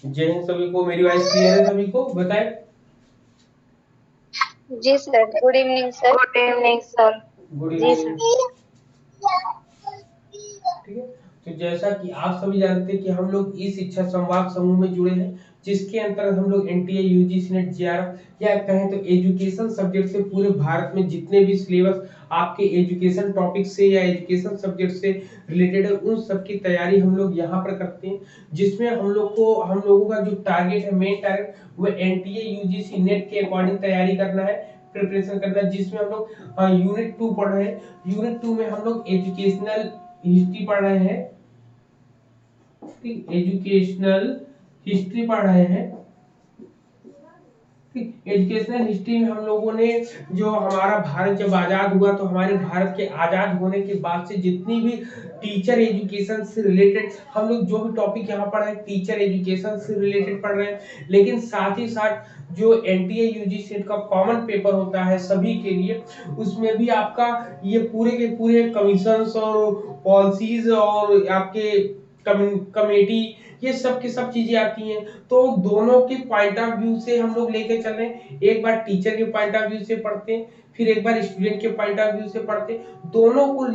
जय हिंद सभी को। मेरी वॉइस क्लियर है सभी को? बताएं। जी sir, good evening sir. Good evening sir. Good जी इवनिंग। सर। ठीक है। तो जैसा कि आप सभी जानते हैं कि हम लोग इस शिक्षा संवाद समूह में जुड़े हैं, जिसके अंतर्गत हम लोग एनटीए, यूजीसी नेट, जेआरएफ या कहें तो एजुकेशन सब्जेक्ट से पूरे भारत में जितने भी सिलेबस आपके एजुकेशन टॉपिक से या एजुकेशन सब्जेक्ट से रिलेटेड है, उन सब की तैयारी हम लोग यहाँ पर करते हैं। जिसमें हम लोगों का जो टारगेट है, मेन टारगेट, वो एनटीए यूजीसी नेट के अकॉर्डिंग तैयारी करना है, प्रिपरेशन करना है। जिसमें हम लोग यूनिट 2 पढ़ रहे हैं। यूनिट 2 में हम लोग एजुकेशनल हिस्ट्री पढ़ रहे हैं। एजुकेशनल हिस्ट्री पढ़ रहे हैं। एजुकेशनल हिस्ट्री में हम लोगों ने, जो हमारा भारत जब आजाद हुआ, तो हमारे भारत के आजाद होने के बाद से जितनी भी टीचर एजुकेशन से रिलेटेड हम लोग जो भी टॉपिक यहाँ पढ़ रहे हैं, टीचर एजुकेशन से रिलेटेड पढ़ रहे हैं। लेकिन साथ ही साथ जो एनटीए यूजीसी का कॉमन पेपर होता है सभी के लिए, उसमें भी आपका ये पूरे के पूरे कमीशंस और पॉलिसीज और आपके कमेटी, ये सब की सब चीजें आती हैं। तो दोनों के पॉइंट ऑफ व्यू से हम लोग लेके चल रहे हैं। एक बार टीचर के पॉइंट ऑफ व्यू से पढ़ते हैं, फिर एक बार स्टूडेंट के पॉइंट ऑफ व्यू से पढ़ते हैं। दोनों को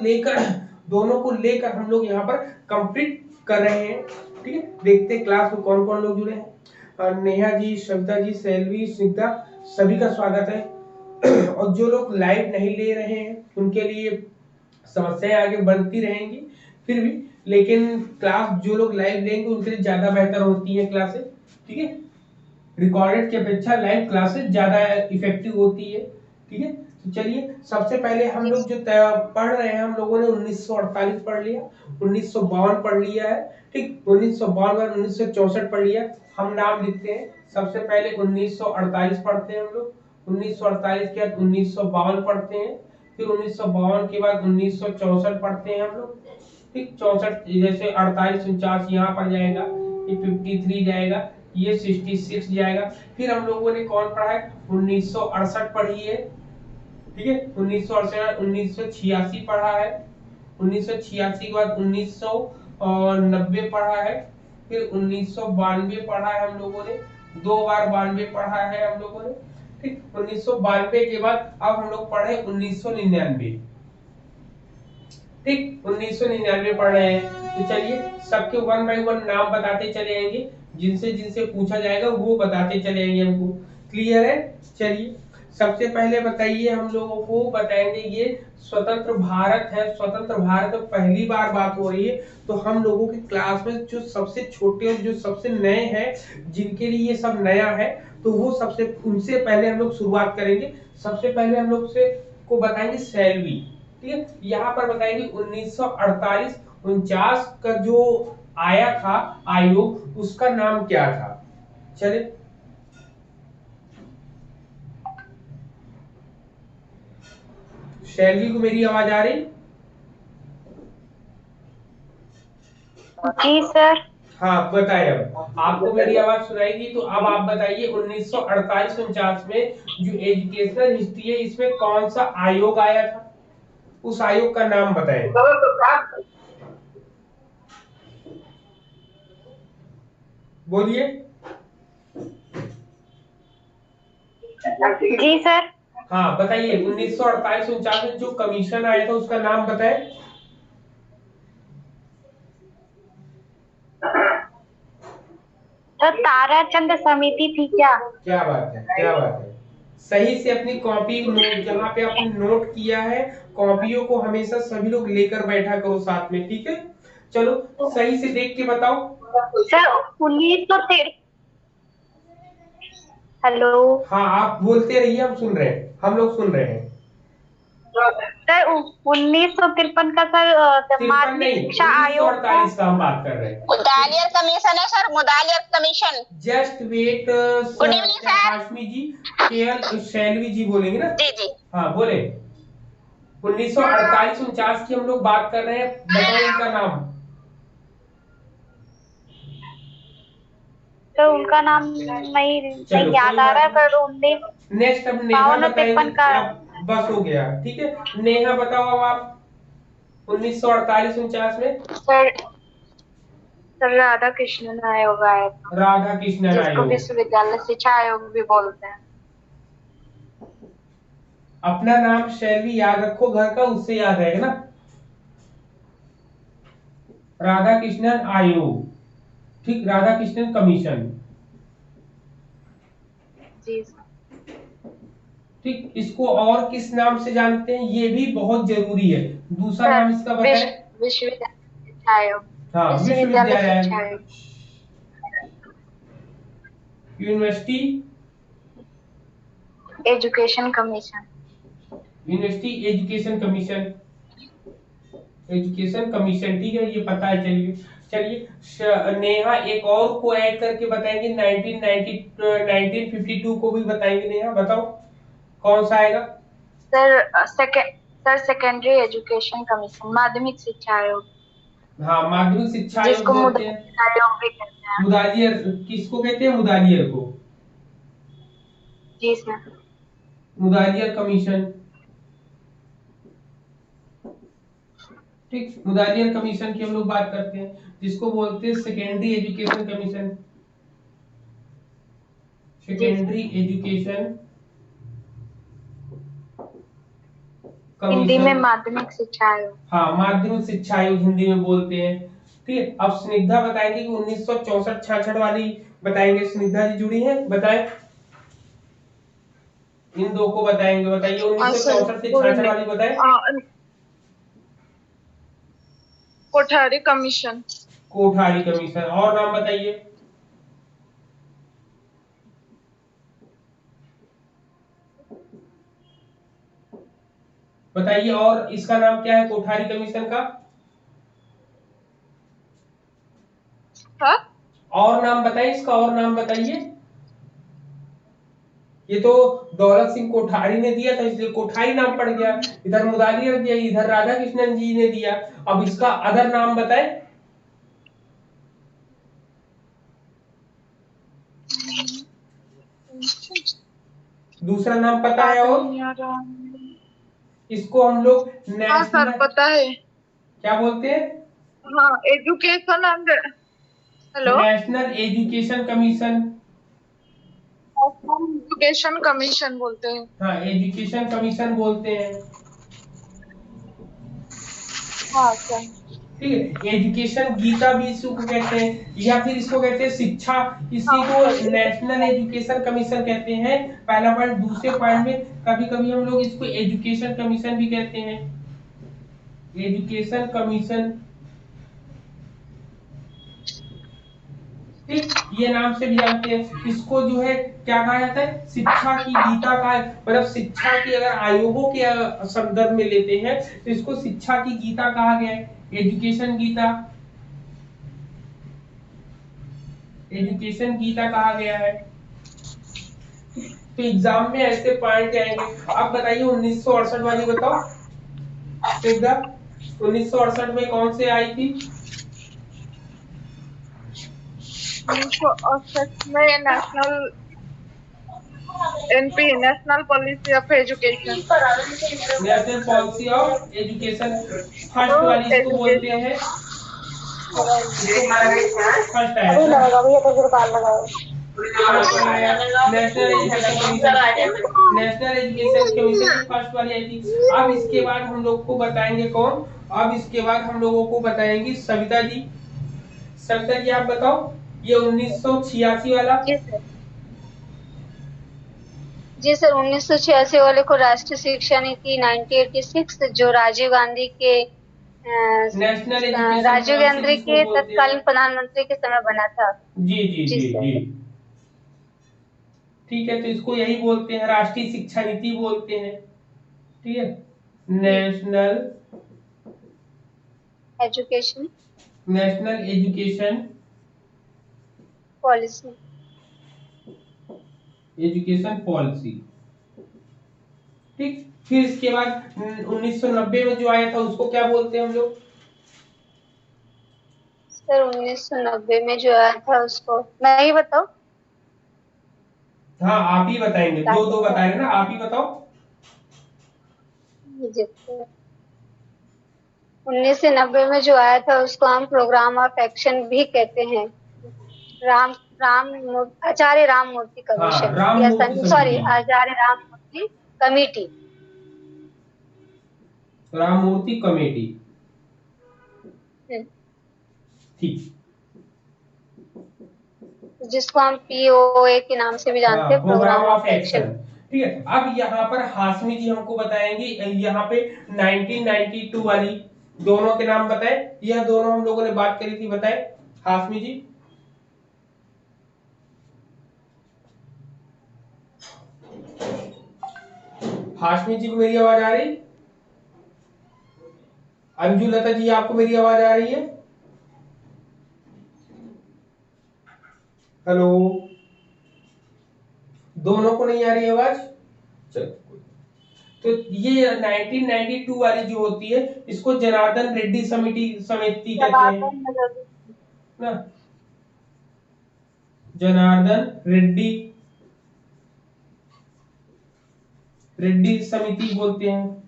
लेकर हम लोग यहाँ पर कंप्लीट कर रहे हैं। ठीक है। देखते हैं क्लास में कौन कौन लोग जुड़े हैं। नेहा जी, सविता जी, सैलवी, स्निग्धा, सभी का स्वागत है। और जो लोग लाइव नहीं ले रहे हैं उनके लिए समस्याएं आगे बनती रहेंगी फिर भी, लेकिन क्लास जो लोग लाइव लेंगे उनके लिए ज्यादा बेहतर होती है क्लासेस। ठीक है। रिकॉर्डेड की अपेक्षा लाइव क्लासेस ज्यादा इफेक्टिव होती है। ठीक है। तो चलिए, सबसे पहले हम लोग जो पढ़ रहे हैं, हम लोगों ने 1948 पढ़ लिया, 1952 पढ़ लिया है। ठीक, 1952 और 1964 पढ़ लिया। हम नाम लिखते हैं। सबसे पहले 1948 पढ़ते हैं हम लोग, 1948 के बाद 1952 पढ़ते हैं, फिर 1952 के बाद 1964 पढ़ते हैं हम लोग। ठीक, 64 जैसे 48 49 यहाँ पर जाएगा, ये 53 जाएगा, ये 66 जाएगा। फिर हम लोगों ने कौन पढ़ा है, 1968 पढ़ी है। ठीक है। 1968 1986 पढ़ा है, 1986 के बाद 1990 पढ़ा है, फिर 1992 पढ़ा है हम लोगों ने, 2 बार 92 पढ़ा है हम लोगों ने। ठीक, 1992 के बाद अब हम लोग पढ़े 1999। ठीक, 1999 पढ़ रहे हैं। तो चलिए, सबके 1 बाय 1 नाम बताते चले आएंगे, जिनसे जिनसे पूछा जाएगा वो बताते चले आएंगे हमको। क्लियर है? चलिए, सबसे पहले बताइए, हम लोगों को बताएंगे ये स्वतंत्र भारत है। स्वतंत्र भारत में पहली बार बात हो रही है, तो हम लोगों की क्लास में जो सबसे छोटे और जो सबसे नए हैं, जिनके लिए ये सब नया है, तो वो सबसे उनसे पहले हम लोग शुरुआत करेंगे। सबसे पहले हम लोग से को बताएंगे सैलवी। ठीक है। यहाँ पर बताएंगे 1948 49 का जो आया था आयोग, उसका नाम क्या था। चले, शैलवी को मेरी आवाज आ रही? जी सर। हाँ, बताए। अब आपको मेरी आवाज सुनाई दी, तो अब आप बताइए 1948 49 में जो एजुकेशनल हिस्ट्री है, इसमें कौन सा आयोग आया था, उस आयोग का नाम बताएं। बोलिए। जी सर। हाँ, बताइए 1948 49 में जो कमीशन आया था उसका नाम बताएं। तो ताराचंद समिति थी क्या? क्या बात है, क्या बात है। सही से अपनी कॉपी नोट, जहाँ पे आपने नोट किया है, कॉपियों को हमेशा सभी लोग लेकर बैठा करो साथ में। ठीक है। चलो, सही से देख के बताओ। सर 1913। हेलो हाँ, आप बोलते रहिए, हम सुन रहे हैं, हम लोग सुन रहे हैं। सर, 1953 का सर, 53 माध्यमिक नहीं, शिक्षा आयोग को। 1948 का हम बात कर रहे हैं। मुदालियर कमीशन है sir, Mudaliar commission. Just wait. Good evening sir. Hashmi ji, केवल शैलवी जी बोलेंगे ना? जी जी। हाँ, बोले। 1948 49 की हम लोग बात कर रहे हैं, बताओ उनका नाम। तो उनका नाम नहीं चलो, याद कोई आ बात रहा नहीं। सर। 19 नेक्स्ट अब नेहा 52 बताएंगी। 53 का। अब बस हो गया। ठीक है, नेहा बताओ अब आप 1948 49 में। सर सर राधा कृष्णन आयोग आया था, राधा कृष्णन जिसको आयोग। विश्वविद्यालय शिक्षा आयोग भी बोलते हैं। अपना नाम शैली याद रखो घर का, उससे याद रहेगा ना। राधा कृष्णन आयोग, ठीक, राधा कृष्णन कमीशन, जी सर। ठीक। इसको और किस नाम से जानते हैं, ये भी बहुत जरूरी है। दूसरा सर नाम इसका बताएं। विश्वविद्यालय शिक्षा आयोग। हाँ, विश्वविद्यालय विश्वविद्यालय, शिक्षा आयोग। University, education commission. University education commission, education commission, ठीक है, ये पता है। चलिए चलिए, नेहा एक और को ऐड करके बताएंगे, 1952 को भी बताएंगे। नेहा बताओ कौन सा आएगा। सर सेकेंडरी एजुकेशन कमीशन, माध्यमिक शिक्षा आयोग, हाँ, माध्यमिक शिक्षा आयोग जिसको बोलते हैं। मुदालियर आयोग भी कहते हैं। मुदालियर, किसको कहते हैं, मुदालियर को, जी सर। मुदालियर कमीशन, ठीक। मुदालियर कमीशन की हम लोग बात करते हैं, जिसको बोलते हैं सेकेंडरी एजुकेशन कमीशन, जी सर। सेकेंडरी एजुकेशन हिंदी में कमीशन। माध्यमिक शिक्षा आयोग। हाँ, माध्यमिक शिक्षा आयोग हिंदी में बोलते हैं, ठीक है। अब स्निग्धा बताएंगे कि 1964-66 वाली बताएंगे। स्निग्धा जी जुड़ी हैं, बताएं। इन दो को बताएंगे, बताइए। हाँ सर 1964 से बोल 66 रहे। वाली बताएं। कोठारी कमीशन। कोठारी कमीशन, और नाम बताइए। बताइए, और इसका नाम क्या है कोठारी कमीशन का, हाँ? और नाम बताइए इसका, और नाम बताइए। ये तो दौलत सिंह कोठारी ने दिया था, इसलिए कोठारी नाम पड़ गया। इधर मुदालियर दिया, इधर राधा कृष्णन जी ने दिया। अब इसका अदर नाम बताए। दूसरा नाम पता है, याद और नहीं आ रहा। इसको हम लोग हाँ सर नेशनल पता है। क्या बोलते हैं, हाँ education and hello national education commission. Education commission बोलते हैं। हाँ, एजुकेशन कमीशन बोलते हैं, हाँ सर। ठीक है। एजुकेशन गीता भी इसको कहते हैं, या फिर इसको कहते हैं शिक्षा, इसी को नेशनल एजुकेशन कमीशन कहते हैं। पहला पॉइंट। दूसरे पॉइंट में कभी कभी हम लोग इसको एजुकेशन कमीशन भी कहते हैं, एजुकेशन कमीशन, ठीक। ये नाम से भी जानते हैं। इसको जो है क्या कहा जाता है, शिक्षा की गीता का, मतलब शिक्षा की अगर आयोगों के संदर्भ में लेते हैं तो इसको शिक्षा की गीता कहा गया है, एजुकेशन गीता, एजुकेशन गीता कहा गया है। तो एग्जाम में ऐसे पॉइंट आएंगे। अब बताइए 1968 वाली बताओ एकदम। 1968 में कौन से आई थी, 1968 में national NP national policy of education. National policy of education, first वाली इसको बोलते हैं, फर्स्ट आया था, फर्स्ट आया national education commission, national education commission की फर्स्ट वाली आई थी। अब इसके बाद हम लोग को बताएंगे कौन, अब इसके बाद हम लोगों को बताएंगी सविता जी। सविता जी आप बताओ, ये 1986 वाला। जी सर 1986 वाले को राष्ट्रीय शिक्षा नीति 1986 जो राजीव गांधी के national education Rajiv policy Gandhi जिसको के बोलते तत्कालीन हैं। प्रधानमंत्री के समय बना था। जी जी जी जी सर। जी, ठीक है। तो इसको यही बोलते हैं, राष्ट्रीय शिक्षा नीति बोलते हैं, ठीक है। National education national education policy. Education policy, ठीक। फिर इसके बाद 1990 में जो आया था उसको क्या बोलते हैं हम लोग। सर 1990 में जो आया था उसको मैं ही बताऊं। हाँ, आप ही बताएंगे, दो दो बता रहे ना, आप ही बताओ। जी सर। 1990 में जो आया था उसको हम प्रोग्राम ऑफ एक्शन भी कहते हैं। राम आचार्य राममूर्ति हाँ, कमीशन राम या मूर्ति सॉरी समिति, आचार्य राममूर्ति कमेटी। राम मूर्ति कमेटी, हम्म, ठीक। जिसको हम POA के नाम से भी जानते हाँ, हैं, program program of of action. Action. ठीक है, अब यहाँ पर हाशमी जी हमको बताएंगे यहाँ पे 1992 वाली दोनों के नाम बताए, यह दोनों हम लोगों ने बात करी थी, बताए हाशमी जी। हाशमी जी को मेरी आवाज आ रही? अंजू लता जी आपको मेरी आवाज आ रही है? हेलो, दोनों को नहीं आ रही आवाज? चलो, तो ये 1992 वाली जो होती है इसको जनार्दन रेड्डी समिति कहते हैं ना, जनार्दन रेड्डी समिति बोलते हैं।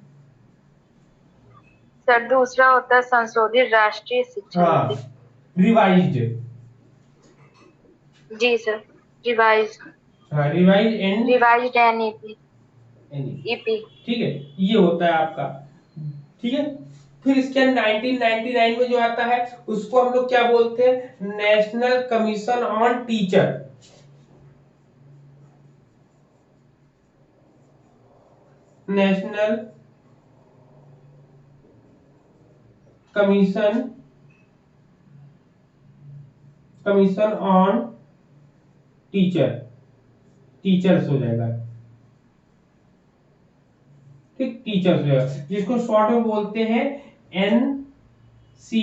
सर दूसरा होता है संशोधित राष्ट्रीय शिक्षा हाँ, नीति। रिवाइज्ड। जी सर, रिवाइज हाँ, रिवाइज्ड एंड नीति ईपी। ठीक है, ये होता है आपका। ठीक है, फिर इसके 1999 में जो आता है उसको हम लोग क्या बोलते हैं? National commission on teacher. National commission on teachers हो जाएगा। ठीक, टीचर्स हो जाएगा, जिसको शॉर्ट में बोलते हैं NCT।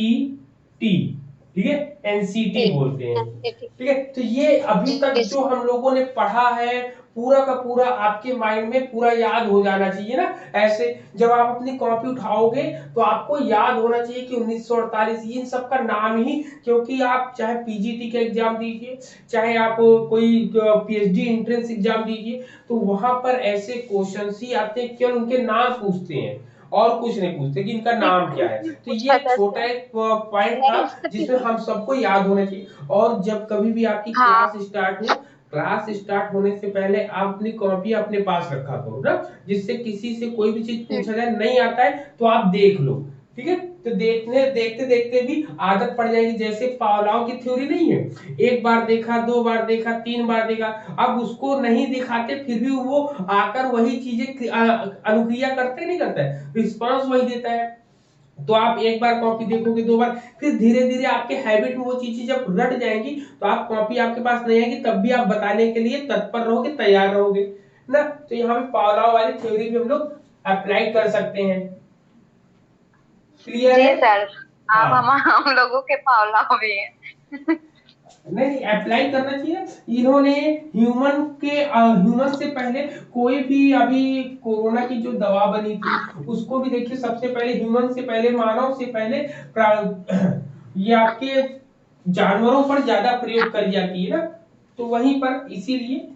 ठीक है, NCT बोलते हैं। ठीक है, तो ये अभी तक जो हम लोगों ने पढ़ा है पूरा का पूरा आपके माइंड में पूरा याद हो जाना चाहिए ना। ऐसे जब आप अपनी कॉपी उठाओगे तो आपको याद होना चाहिए कि 1948 इन सब का नाम ही, क्योंकि आप चाहे PGT का एग्जाम दीजिए, चाहे आप कोई PhD एंट्रेंस एग्जाम दीजिए, तो वहां पर ऐसे क्वेश्चन ही आते हैं, केवल उनके नाम पूछते हैं और कुछ नहीं पूछते कि इनका नाम क्या है। तो ये छोटा एक पॉइंट था जिसमें हम सबको याद होना चाहिए। और जब कभी भी आपकी क्लास स्टार्ट होने से पहले आप अपनी कॉपी अपने पास रखा करो ना, जिससे किसी से कोई भी चीज पूछा जाए नहीं आता है तो आप देख लो। ठीक है, तो देखते देखते भी आदत पड़ जाएगी। जैसे पावलोव की थ्योरी नहीं है, एक बार देखा, 2 बार देखा, 3 बार देखा, अब उसको नहीं दिखाते फिर भी वो आकर वही चीजें अनुक्रिया करते नहीं करता है, रिस्पांस वही देता है। तो आप एक बार कॉपी देखोगे, 2 बार, फिर धीरे धीरे आपके हैबिट में वो चीजें जब रट जाएंगी तो आप कॉपी आपके पास नहीं आएगी, तब भी आप बताने के लिए तत्पर रहोगे, तैयार रहोगे ना। तो यहाँ पे पावलोव वाली थ्योरी भी हम लोग अप्लाई कर सकते हैं। क्लियर जी है? सर, आप हाँ, हम लोगों के पावला भी हैं। नहीं अप्लाई करना चाहिए। इन्होंने ह्यूमन से पहले कोई भी, अभी कोरोना की जो दवा बनी थी उसको भी देखिए, सबसे पहले ह्यूमन से पहले, मानव से पहले ये आपके जानवरों पर ज्यादा प्रयोग करी जाती है ना, तो वहीं पर इसीलिए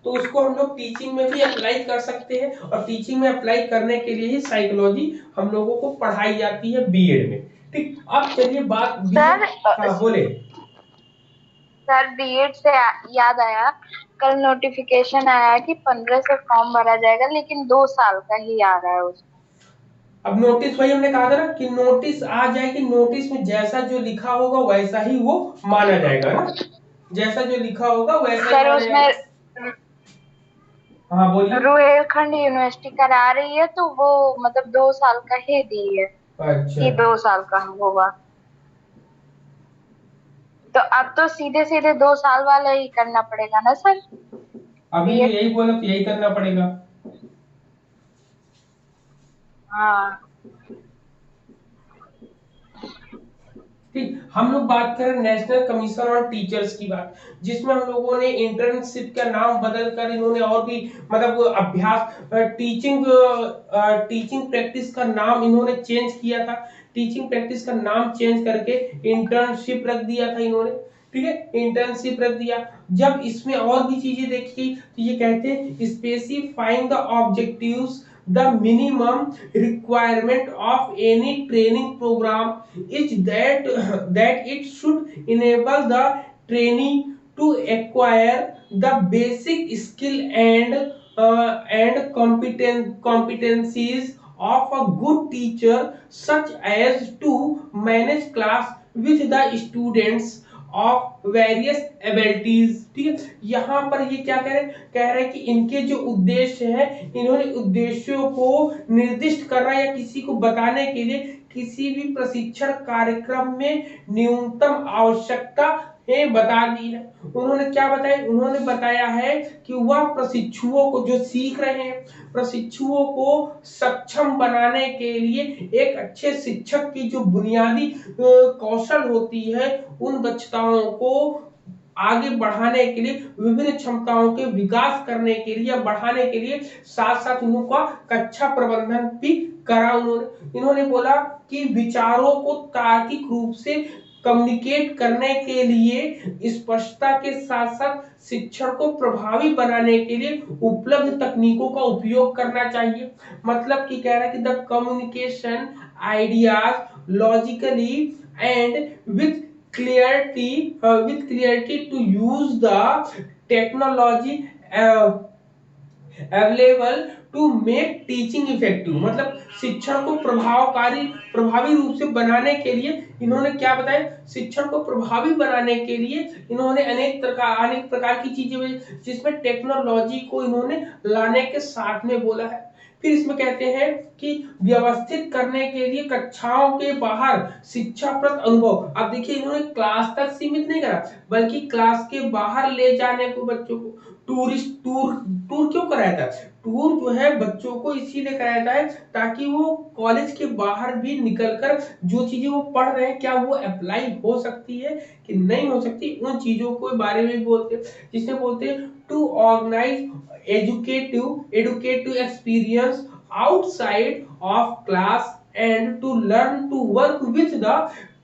तो उसको हम लोग टीचिंग में भी अप्लाई कर सकते हैं। और टीचिंग में अप्लाई करने के लिए ही साइकोलॉजी हम लोगों को पढ़ाई जाती है बीएड में। ठीक, अब चलिए बात सर हाँ बोले। सर बीएड से याद आया, कल नोटिफिकेशन आया कि 15 से फॉर्म भरा जाएगा, लेकिन 2 साल का ही आ रहा है उसमें। अब नोटिस, वही हमने कहा था ना कि नोटिस आ जाए कि नोटिस में जैसा जो लिखा होगा वैसा ही वो माना जाएगा ना, जैसा जो लिखा होगा वैसा ही सर माना उसमें जाएगा। हाँ बोलिए। रुहेलखंड यूनिवर्सिटी करा रही है, तो वो मतलब 2 साल का ही दी है अच्छा, कि 2 साल का होगा। तो अब तो सीधे सीधे 2 साल वाला ही करना पड़ेगा ना सर? अभी जो बीएड। यही बोला तो यही करना पड़ेगा। हाँ ठीक, हम लोग बात करें नेशनल कमीशन ऑन टीचर्स की बात, जिसमें हम लोगों ने इंटर्नशिप का नाम बदल कर इन्होंने और भी मतलब अभ्यास टीचिंग प्रैक्टिस का नाम इन्होंने चेंज किया था। टीचिंग प्रैक्टिस का नाम चेंज करके इंटर्नशिप रख दिया था इन्होंने। ठीक है, इंटर्नशिप रख दिया। जब इसमें और भी चीजें देखी तो ये कहते हैं specifying the objectives the minimum requirement of any training program is that it should enable the trainee to acquire the basic skill and competencies of a good teacher, such as to manage class with the students of various abilities. ठीक है, यहाँ पर ये क्या कह रहे हैं कि इनके जो उद्देश्य है, इन्होंने उद्देश्यों को निर्दिष्ट करना या किसी को बताने के लिए किसी भी प्रशिक्षण कार्यक्रम में न्यूनतम आवश्यकता बता दी है। उन्होंने क्या बताया, उन्होंने बताया है कि वह प्रशिक्षुओं को, जो सीख रहे हैं, प्रशिक्षुओं को सक्षम बनाने के लिए एक अच्छे शिक्षक की जो बुनियादी कौशल होती है, उन दक्षताओं को आगे बढ़ाने के लिए, विभिन्न क्षमताओं के विकास करने के लिए या बढ़ाने के लिए साथ साथ उनका कक्षा प्रबंधन भी करा। इन्होंने बोला कि विचारों को तार्किक रूप से कम्युनिकेट करने के लिए स्पष्टता के साथ साथ शिक्षण को प्रभावी बनाने के लिए उपलब्ध तकनीकों का उपयोग करना चाहिए। मतलब कि कह रहा है कि the communication ideas logically and with clarity to use the technology available to make teaching effective। मतलब शिक्षण को प्रभावी रूप से बनाने के लिए इन्होंने क्या बताया, शिक्षण को प्रभावी बनाने के लिए इन्होंने अनेक प्रकार की चीजें, जिसमें टेक्नोलॉजी को इन्होंने लाने के साथ में बोला है। फिर इसमें कहते हैं कि व्यवस्थित करने के लिए कक्षाओं के बाहर शिक्षाप्रद अनुभव। अब देखिए, इन्होंने क्लास तक सीमित नहीं करा, बल्कि क्लास के बाहर ले जाने को बच्चों को टूर क्यों कराया था? टूर जो है बच्चों को इसीलिए कराया है ताकि वो कॉलेज के बाहर भी निकलकर जो चीजें वो पढ़ रहे हैं, क्या वो अप्लाई हो सकती है कि नहीं हो सकती, उन चीजों के बारे में बोलते हैं, जिसे बोलते हैं to organise educative experience outside of class and to learn to work with the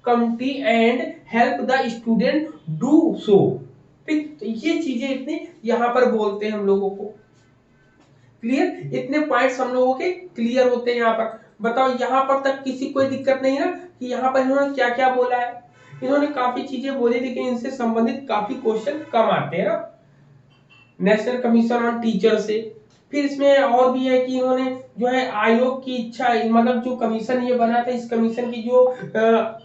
committee and help the student do so। ठीक, तो ये चीजें इतनी यहाँ पर बोलते हैं हम लोगों को। क्लियर, इतने पॉइंट्स हम लोगों के क्लियर होते हैं यहाँ पर। बताओ यहाँ पर तक किसी कोई दिक्कत नहीं ना कि यहाँ पर इन्होंने क्या क्या बोला है? इन्होंने काफी चीजें बोली, लेकिन इनसे संबंधित काफी क्वेश्चन कम आते हैं ना नेशनल कमीशन ऑन टीचर से। फिर इसमें और भी है कि इन्होंने जो है आयोग की इच्छा, मतलब जो कमीशन ये बना था, इस कमीशन की जो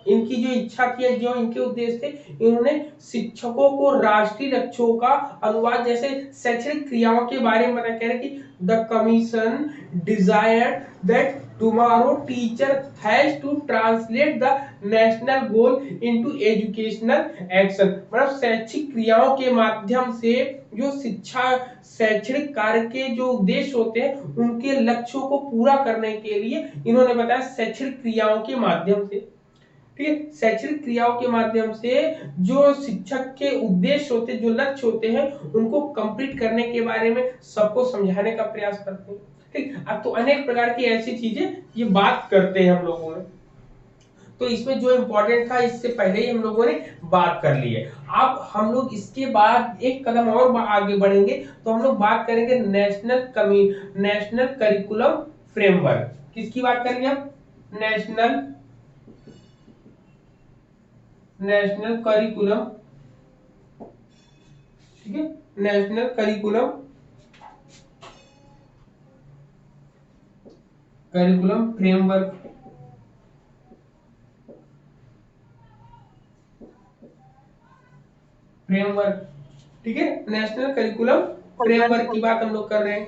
इनकी जो इच्छा थी, जो इनके उद्देश्य थे, इन्होंने शिक्षकों को राष्ट्रीय लक्ष्यों का अनुवाद, जैसे शैक्षणिक क्रियाओं के बारे में बता, कह रहे कि the commission desired that tomorrow teacher has to translate the national goal into educational action। मतलब शैक्षिक क्रियाओं के माध्यम से जो शिक्षा शैक्षणिक कार्य के जो उद्देश्य होते हैं, उनके लक्ष्यों को पूरा करने के लिए इन्होंने बताया शैक्षणिक क्रियाओं के माध्यम से। ठीक है, शैक्षणिक क्रियाओं के माध्यम से जो शिक्षक के उद्देश्य होते, जो लक्ष्य होते हैं, उनको कंप्लीट करने के बारे में सबको समझाने का प्रयास करते हैं। ठीक, अब तो अनेक प्रकार की ऐसी चीजें ये बात करते हैं हम लोगों ने। तो इसमें जो इम्पोर्टेंट था, इससे पहले ही हम लोगों ने बात कर ली है। अब हम लोग इसके बाद एक कदम और आगे बढ़ेंगे, तो हम लोग बात करेंगे नेशनल करिकुलम फ्रेमवर्क। किसकी बात करेंगे हम? National curriculum. ठीक है, नेशनल करिकुलम फ्रेमवर्क। ठीक है, नेशनल करिकुलम फ्रेमवर्क की बात हम लोग कर रहे हैं।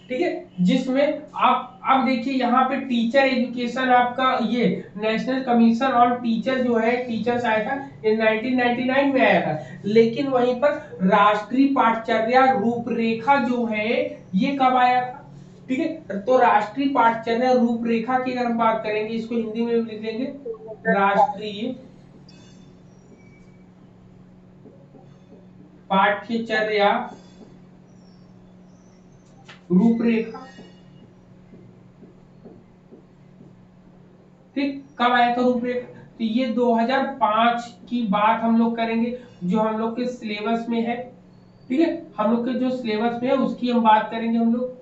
ठीक है, जिसमें आप देखिए यहाँ पे टीचर एजुकेशन, आपका ये नेशनल कमीशन ऑन टीचर जो है, टीचर्स आया था, ये 1999 में आया था। लेकिन वहीं पर राष्ट्रीय पाठचर्या रूपरेखा जो है, ये कब आया था? ठीक है, तो राष्ट्रीय पाठचर्या रूपरेखा की अगर हम बात करेंगे, इसको हिंदी में लिख लेंगे राष्ट्रीय पाठ्यचर्या रूपरेखा। ठीक, कब आया था रूपरेखा? तो ये 2005 की बात हम लोग करेंगे, जो हम लोग के सिलेबस में है। ठीक है, हम लोग के जो सिलेबस में है उसकी हम बात करेंगे हम लोग।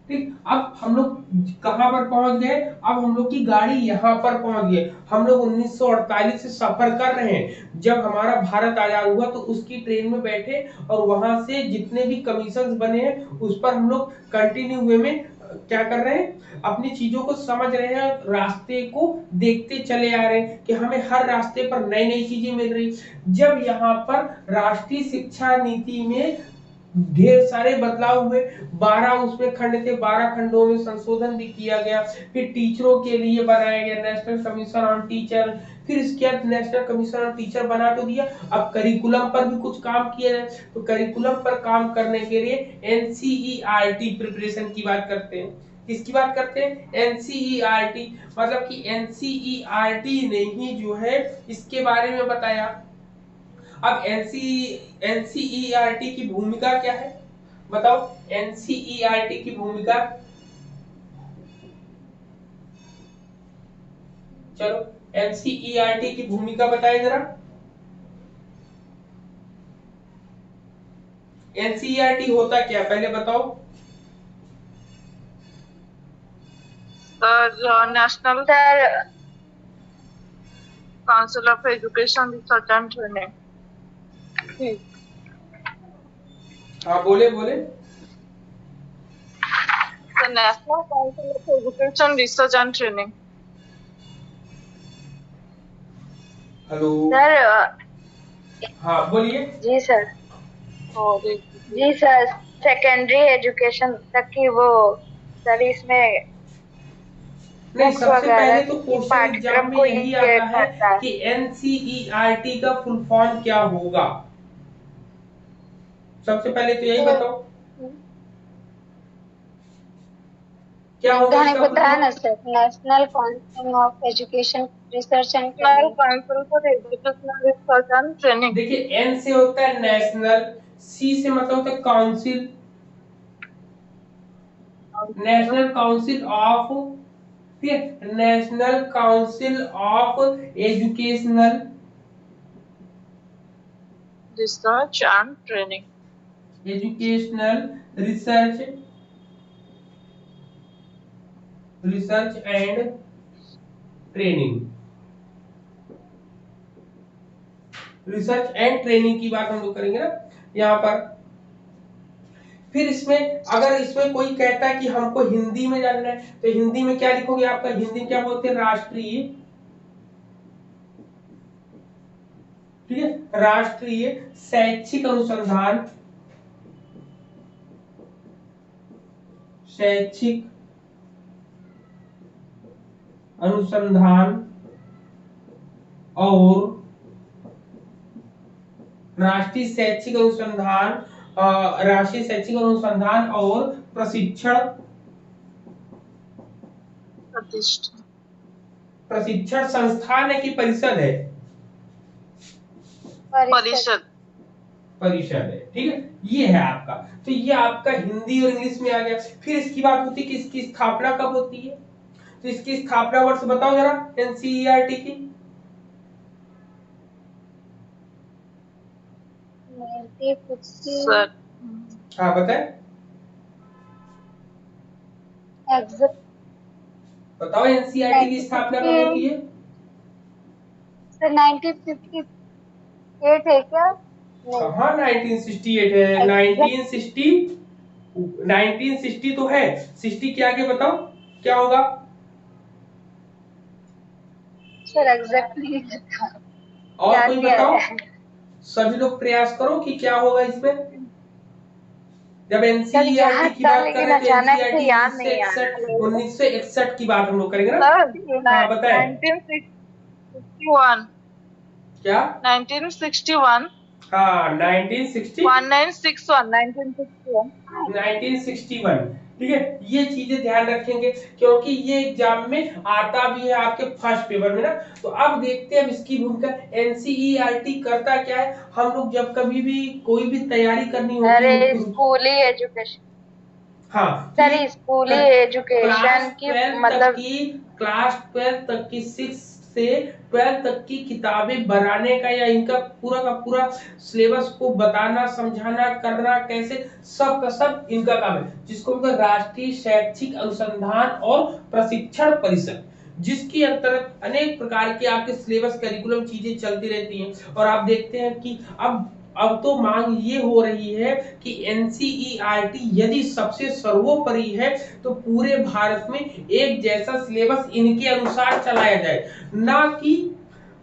ठीक, अब हम लोग कहाँ पर पहुंच गए, अब हम लोग की गाड़ी यहाँ पर पहुंच गए। हम लोग 1948 से सफर कर रहे हैं। जब हमारा भारत आजाद हुआ तो उसकी ट्रेन में बैठे और वहां से जितने भी कमीशन बने हैं उस पर हम लोग कंटिन्यू वे में क्या कर रहे हैं, अपनी चीजों को समझ रहे हैं, रास्ते को देखते चले आ रहे हैं कि हमें हर रास्ते पर नई नई चीजें मिल रही। जब यहाँ पर राष्ट्रीय शिक्षा नीति में ढेर सारे बदलाव हुए, 12 उसमें खंड थे, 12 खंडों में संशोधन भी किया गया। फिर टीचरों के लिए बनाया गया नेशनल कमीशन ऑन टीचर। फिर इसके बाद नेशनल कमीशन ऑन टीचर बना तो दिया, अब करिकुलम पर भी कुछ काम किया जाए। तो करिकुलम पर काम करने के लिए एनसीईआरटी प्रिपरेशन की बात करते हैं। किसकी बात करते हैं? एनसीईआरटी, मतलब कि एनसीईआरटी ने ही जो है इसके बारे में बताया। अब एनसीईआरटी की भूमिका क्या है, बताओ एनसीईआरटी की भूमिका। चलो एनसीईआरटी की भूमिका बताएं जरा। एनसीईआरटी होता क्या पहले बताओ। National sir council of education research and training. हाँ बोले बोले। National council of education research and training. Hello sir हाँ बोलिए। जी सर, और जी सर, सेकेंडरी एजुकेशन तक की वो सर इसमें नहीं, बुक्स सबसे वगैरह पहले तो की क्वेश्चन एग्जाम पाठ्यक्रम में को यही ये आता है करता है। कि एनसीईआरटी का फुल फॉर्म क्या होगा। सबसे पहले तो यही बताओ क्या होगा मैंने इसका फुल बताया ना form. Sir, national council of education research and national training. Council for educational research and training. देखिए एन से होता है नेशनल, सी से मतलब होता है काउंसिल, नेशनल काउंसिल ऑफ, ठीक है, national council of educational research and training. Educational research, research and training, research and training की बात हम लोग करेंगे ना यहाँ पर। फिर इसमें अगर इसमें कोई कहता है कि हमको हिंदी में जानना है तो हिंदी में क्या लिखोगे, आपका हिंदी में क्या बोलते हैं, राष्ट्रीय, ठीक है, राष्ट्रीय शैक्षिक अनुसंधान, शैक्षिक अनुसंधान और राष्ट्रीय शैक्षिक अनुसंधान, राष्ट्रीय शैक्षिक अनुसंधान और प्रशिक्षण, प्रतिष्ठा। प्रशिक्षण संस्थान है कि परिषद है, परिषद। परिषद है, ठीक है, ये है आपका। तो ये आपका हिंदी और इंग्लिश में आ गया। फिर इसकी बात होती है कि इसकी स्थापना कब होती है, तो इसकी स्थापना वर्ष बताओ जरा एनसीईआरटी की। 1950 सर हाँ बताए, एग्जैक्ट बताओ एनसीईआरटी की स्थापना कब होती है। सर 1958 है क्या? नहीं, कहाँ 1968 है, 1960, 1960 तो है, 60 के आगे बताओ क्या होगा। सर एग्जैक्टली और याद कोई नहीं आ बताओ, रहा है। सभी लोग प्रयास करो कि क्या होगा इसमें। जब सर एनसीईआरटी याद की था बात कर लेकिन रहे थे, अचानक से एनसीईआरटी याद नहीं आ रहा। 1961 की बात हम लोग करेंगे ना। सर हाँ बताए 1961। क्या। 1961। हाँ 1960, 1961 1961। 1961, ठीक है, ये चीजें ध्यान रखेंगे क्योंकि ये एग्जाम में आता भी है आपके फर्स्ट पेपर में ना। तो अब देखते हैं अब इसकी भूमिका, एनसीईआरटी करता क्या है। हम लोग जब कभी भी कोई भी तैयारी करनी होती है अरे स्कूली एजुकेशन, हाँ सर कि स्कूली क्लास एजुकेशन की 12 तक मतलब की, क्लास 12 तक की 6 से 12 तक की किताबें बनाने का या इनका पूरा का पूरा सिलेबस को बताना, समझाना, करना कैसे, सब का सब इनका काम है, जिसको मतलब राष्ट्रीय शैक्षिक अनुसंधान और प्रशिक्षण परिषद, जिसके अंतर्गत अनेक प्रकार के आपके सिलेबस करिकुलम चीजें चलती रहती हैं। और आप देखते हैं कि अब तो मांग ये हो रही है कि एनसीईआरटी यदि सबसे सर्वोपरि है तो पूरे भारत में एक जैसा सिलेबस इनके अनुसार चलाया जाए, ना कि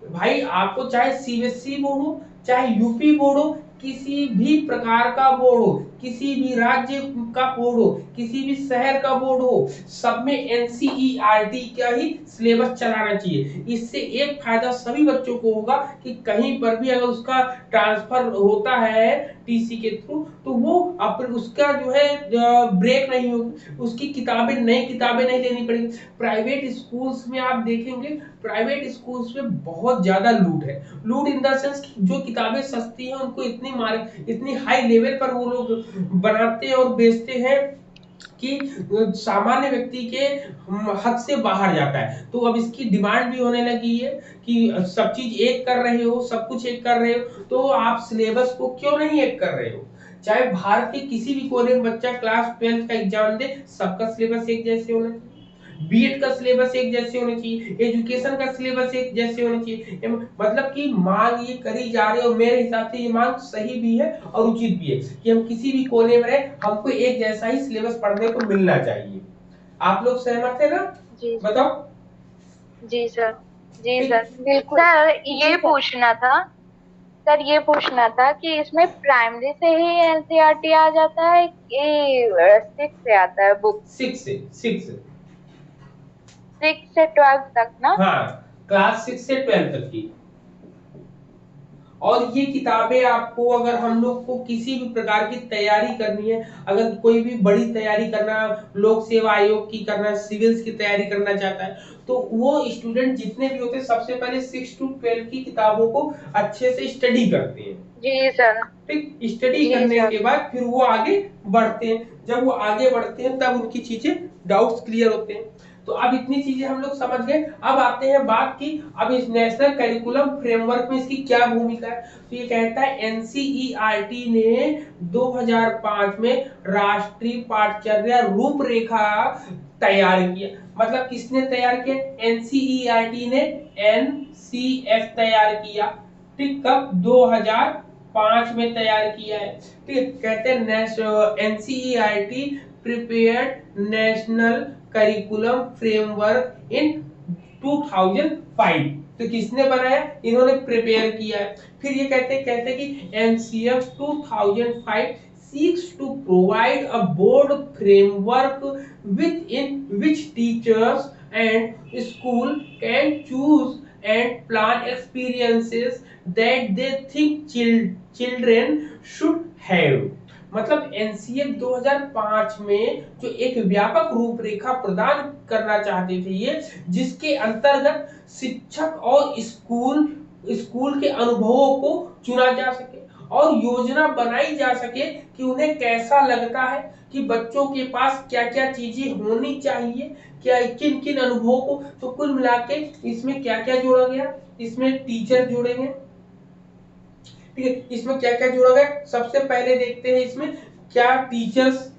भाई आपको चाहे सीबीएसई बोर्ड हो, चाहे यूपी बोर्ड हो, किसी भी प्रकार का बोर्ड हो, किसी भी राज्य का बोर्ड हो, किसी भी शहर का बोर्ड हो, सब में एनसीईआरटी का ही सिलेबस चलाना चाहिए। इससे एक फायदा सभी बच्चों को होगा कि कहीं पर भी अगर उसका ट्रांसफर होता है टीसी के थ्रू तो वो उसका जो है ब्रेक नहीं होगी, उसकी किताबें नई किताबें नहीं लेनी पड़ेगी। प्राइवेट स्कूल्स में आप देखेंगे, प्राइवेट स्कूल्स में बहुत ज्यादा लूट है। लूट इन द सेंस जो किताबें सस्ती हैं उनको इतनी हाई लेवल पर वो लोग बनाते हैं और बेचते हैं कि सामान्य व्यक्ति के हद से बाहर जाता है। तो अब इसकी डिमांड भी होने लगी है कि सब चीज एक कर रहे हो, सब कुछ एक कर रहे हो, तो आप सिलेबस को क्यों नहीं एक कर रहे हो। चाहे भारत के किसी भी कोने में बच्चा क्लास 12 का एग्जाम दे, सबका सिलेबस एक जैसे होना चाहिए। बीएड का सिलेबस एक जैसे होने चाहिए, एजुकेशन का सिलेबस एक जैसे होने चाहिए। मतलब कि मांग ये करी जा रही है और मेरे हिसाब से ये मांग सही भी है और उचित भी है कि हम किसी भी कोने में रहे, हमको एक जैसा ही सिलेबस पढ़ने को मिलना चाहिए। आप लोग सहमत है ना? जी बताओ। जी सर, जी सर। बिल्कुल। सर ये पूछना था कि इसमें प्राइमरी से ही एनसीईआरटी आ जाता है कि 6 से आता है बुक? 6 से 12 तक ना? हाँ, क्लास 6 से 12 तक की। और ये किताबें आपको अगर हम लोग को किसी भी प्रकार की तैयारी करनी है, अगर कोई भी बड़ी तैयारी करना, लोक सेवा आयोग की करना, सिविल्स की तैयारी करना चाहता है, तो वो स्टूडेंट जितने भी होते हैं सबसे पहले 6 to 12 की किताबों को अच्छे से स्टडी करते हैं। जी सर। ठीक, स्टडी जी करने सर। के बाद फिर वो आगे बढ़ते हैं। जब वो आगे बढ़ते हैं तब उनकी चीजें डाउट्स क्लियर होते हैं। तो अब इतनी चीजें हम लोग समझ गए। अब आते हैं बात की अब इस नेशनल करिकुलम फ्रेमवर्क में इसकी क्या भूमिका है। तो ये कहता है एनसीईआरटी ने 2005 में राष्ट्रीय पाठ्यचर्या रूपरेखा तैयार किया। मतलब किसने तैयार किया? एनसीईआरटी ने एनसीएफ तैयार किया। ठीक, कब? 2005 में तैयार किया है। ठीक, कहते हैं NCERT prepared national curriculum framework in 2005। तो किसने बनाया? इन्होंने प्रिपेयर किया है। फिर ये कहते कि NCF 2005 seeks to provide a board framework within which teachers and school can choose and plan experiences that they think children should have। मतलब एनसीएफ 2005 में जो एक व्यापक रूपरेखा प्रदान करना चाहते थे ये, जिसके अंतर्गत शिक्षक और स्कूल के अनुभवों को चुना जा सके और योजना बनाई जा सके कि उन्हें कैसा लगता है कि बच्चों के पास क्या क्या चीजें होनी चाहिए, क्या किन किन अनुभवों को। तो कुल मिला के इसमें क्या क्या जोड़ा गया? इसमें टीचर जोड़ेंगे। ठीक है, इसमें क्या क्या जोड़ा गया? सबसे पहले देखते हैं इसमें क्या टीचर्स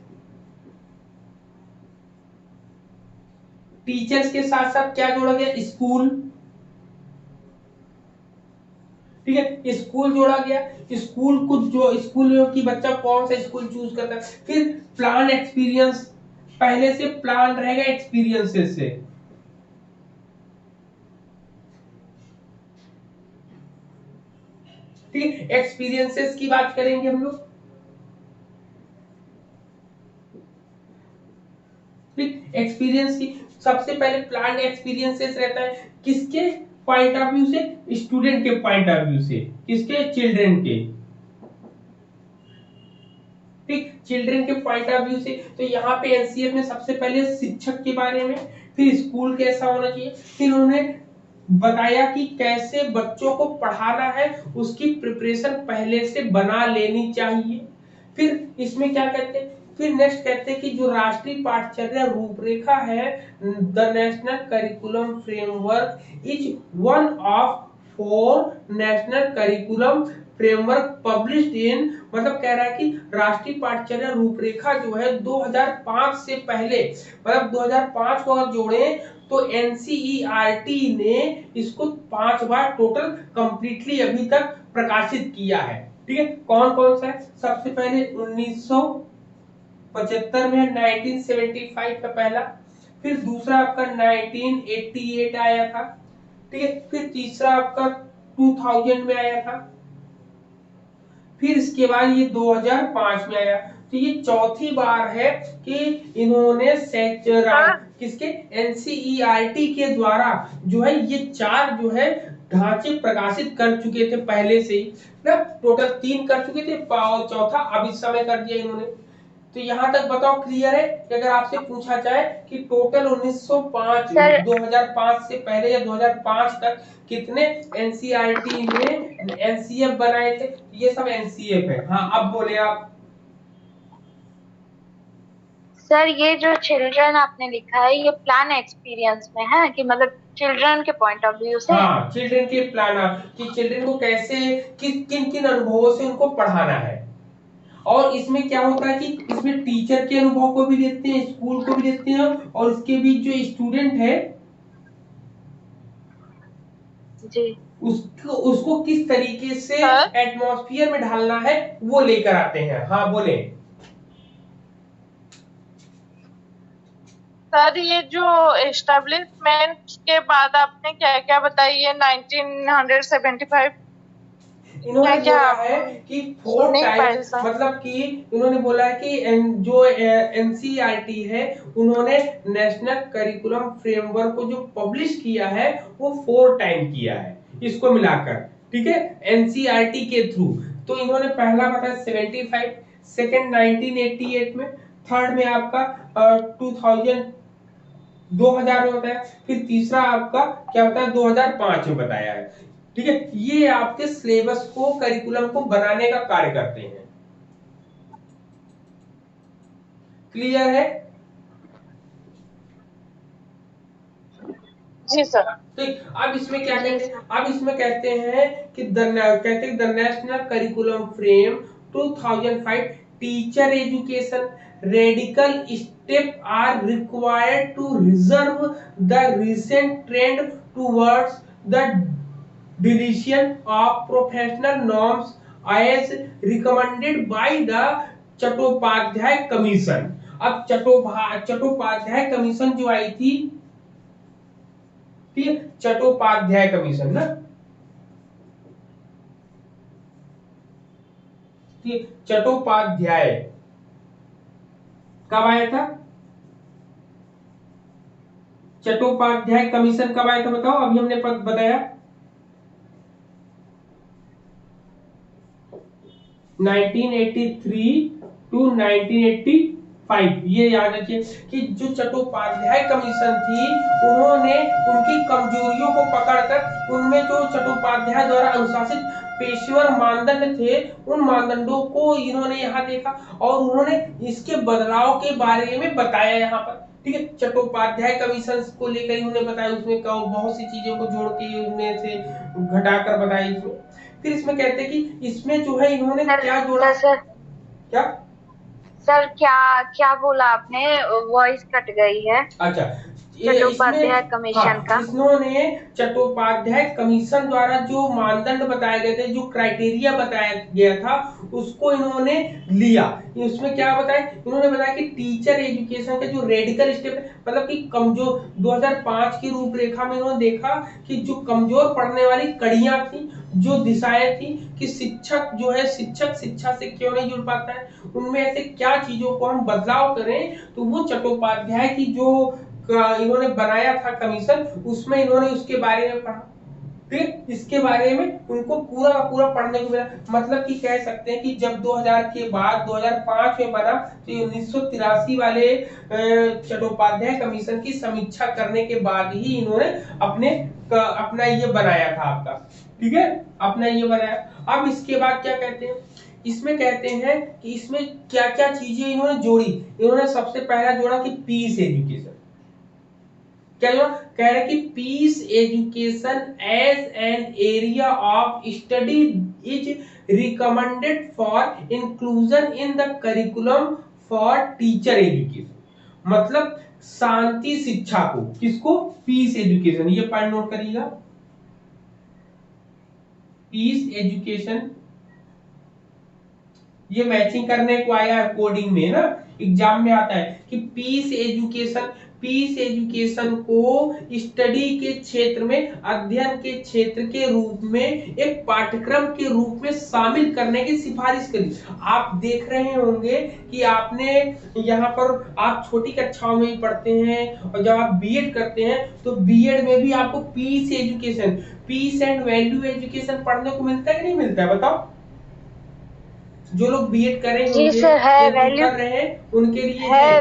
के साथ साथ क्या जोड़ा गया? स्कूल। ठीक है, स्कूल जोड़ा गया। स्कूल को जो स्कूल की बच्चा कौन सा स्कूल चूज करता है। फिर प्लान एक्सपीरियंस, पहले से प्लान रहेगा एक्सपीरियंसेस से। ठीक, एक्सपीरियंसेस की बात करेंगे हम लोग। ठीक, एक्सपीरियंस की सबसे पहले प्लान एक्सपीरियंसेस रहता है किसके पॉइंट ऑफ व्यू से? स्टूडेंट के पॉइंट ऑफ व्यू से। किसके? चिल्ड्रन के। ठीक, चिल्ड्रन के पॉइंट ऑफ व्यू से। तो यहाँ पे एनसीएफ में सबसे पहले शिक्षक के बारे में, फिर स्कूल कैसा होना चाहिए, फिर उन्हें बताया कि कैसे बच्चों को पढ़ाना है, उसकी प्रिपरेशन पहले से बना लेनी चाहिए। फिर इसमें क्या कहते हैं? फिर नेक्स्ट कहते हैं कि जो राष्ट्रीय पाठ्यचर्या रूपरेखा है, the national curriculum framework is one of 4 national curriculum framework published in, मतलब कह रहा है कि राष्ट्रीय पाठ्यचर्या रूपरेखा जो है 2005 से पहले, मतलब 2005 को अगर जोड़े तो एनसीईआरटी ने इसको 5 बार टोटल कंप्लीटली अभी तक प्रकाशित किया है। ठीक है, कौन कौन सा है? सबसे पहले 1975 में 1975 का पहला, फिर दूसरा आपका 1988 आया था। ठीक है, फिर तीसरा आपका 2000 में आया था, फिर इसके बाद ये 2005 में आया। तो ये चौथी बार है कि इन्होंने किसके एनसीईआरटी के द्वारा जो है ये 4 जो है ढांचे प्रकाशित कर चुके थे पहले से ही ना, टोटल 3 कर चुके थे, चौथा अब इस समय कर दिया इन्होंने। तो यहाँ तक बताओ क्लियर है कि अगर आपसे पूछा जाए कि टोटल 2005 से पहले या 2005 तक कितने एनसीईआरटी ने एनसीएफ बनाए थे, ये सब एनसीएफ है। हाँ, अब बोले आप। सर ये जो चिल्ड्रन आपने लिखा है ये प्लान एक्सपीरियंस में है कि मतलब चिल्ड्रन के पॉइंट ऑफ व्यू से? हाँ, चिल्ड्रन के प्लान कि चिल्ड्रन को कैसे किन किन अनुभवों से उनको पढ़ाना है। और इसमें क्या होता है कि इसमें टीचर के अनुभव को भी देते हैं, स्कूल को भी देते हैं, और इसके बीच जो स्टूडेंट है जी उसको किस तरीके से एटमॉस्फेयर में ढालना है वो लेकर आते हैं। हाँ बोले। सर ये जो एस्टेब्लिशमेंट के बाद आपने क्या क्या बताई है 1975? इन्होंने क्या बोला है कि 4 नहीं टाइम्स, पाया सर। मतलब कि इन्होंने बोला है कि जो एनसीईआरटी है उन्होंने नेशनल करिकुलम फ्रेमवर्क को जो पब्लिश किया है वो 4 टाइम किया है इसको मिलाकर। ठीक है, एनसीईआरटी के थ्रू। तो इन्होंने पहला बताया 75, सेकंड 1988 में, थर्ड में आपका 2000 में बताया, फिर तीसरा आपका क्या बताया 2005 में बताया है। ठीक है, ये आपके सिलेबस को, करिकुलम को बनाने का कार्य करते हैं। क्लियर है? जी सर। ठीक, अब इसमें क्या कहते हैं? अब इसमें कहते हैं कि the national curriculum frame 2005 teacher education radical step are required to reserve the recent trend towards the deletion of professional norms as recommended by the Chattopadhyay commission. अब चट्टोपाध्याय कमीशन जो आई थी, ठीक है, चट्टोपाध्याय कमीशन ना, ठीक, चट्टोपाध्याय कब आया था? चट्टोपाध्याय कमीशन कब आया था बताओ? अभी हमने बताया 1983 टू 1985। ये याद रखिए कि जो चट्टोपाध्याय कमीशन थी उन्होंने उनकी कमजोरियों को पकड़कर उनमें जो चट्टोपाध्याय द्वारा अनुशासित पेशेवर मानदंड थे उन मानदंडों को इन्होंने यहाँ देखा और उन्होंने इसके बदलाव के बारे में बताया यहाँ पर। ठीक है, चट्टोपाध्याय कमीशन को लेकर इन्होंने बताया, उसमें बहुत सी चीजों को जोड़ के उनमें से घटाकर बताई इसमें। फिर इसमें कहते हैं कि इसमें जो है इन्होंने क्या जोड़ा? सर क्या सर क्या बोला आपने? वॉइस कट गई है। अच्छा, चट्टोपाध्याय कमीशन का इन्होंने चट्टोपाध्याय कमीशन द्वारा जो मानदंड बताए गए थे, जो क्राइटेरिया बताया गया था, उसको इन्होंने लिया। उसमें क्या बताया? इन्होंने बताया कि टीचर एजुकेशन का जो रेडिकल स्टेप, मतलब कि कमजोर, 2005 की रूपरेखा में इन्होंने देखा कि जो कमजोर पढ़ने वाली कड़ियां थी, जो दिशाएं थी कि शिक्षक जो है शिक्षक शिक्षा से क्यों नहीं जुड़ पाता है, उनमें ऐसे क्या चीजों को हम बदलाव करें, तो वो चट्टोपाध्याय की जो इन्होंने बनाया था कमीशन, उसमें इन्होंने उसके बारे में पढ़ा। फिर इसके बारे में उनको पूरा पूरा पढ़ने को मिला। मतलब कि कह सकते हैं कि जब 2000 के बाद 2005 में बना तो 1983 वाले चट्टोपाध्याय कमीशन की समीक्षा करने के बाद ही इन्होंने अपना ये बनाया था आपका। ठीक है, अपना ये बनाया। अब इसके बाद क्या कहते हैं इसमें कहते हैं कि इसमें क्या क्या चीजें इन्होंने जोड़ी। इन्होंने सबसे पहला जोड़ा कि पीस एजुकेशन। क्या जोड़ा? कह रहे कि peace education as an area of study is recommended for inclusion in the curriculum for teacher education. मतलब शांति शिक्षा को, किसको? Peace education. ये पॉइंट नोट करिएगा, पीस एजुकेशन। ये मैचिंग करने को आया है कोडिंग में ना, एग्जाम में आता है कि पीस एजुकेशन को स्टडी के क्षेत्र में, अध्ययन के क्षेत्र के रूप में एक पाठ्यक्रम के रूप में शामिल करने की सिफारिश करी। आप देख रहे होंगे कि आपने यहाँ पर, आप छोटी कक्षाओं में भी पढ़ते हैं और जब आप बीएड करते हैं तो बीएड में भी आपको peace education, peace and value education पढ़ने को मिलता है कि नहीं मिलता है? बताओ। जो लोग बीएड कर रहे जी सर, है वैल्यू, कर रहे हैं उनके लिए है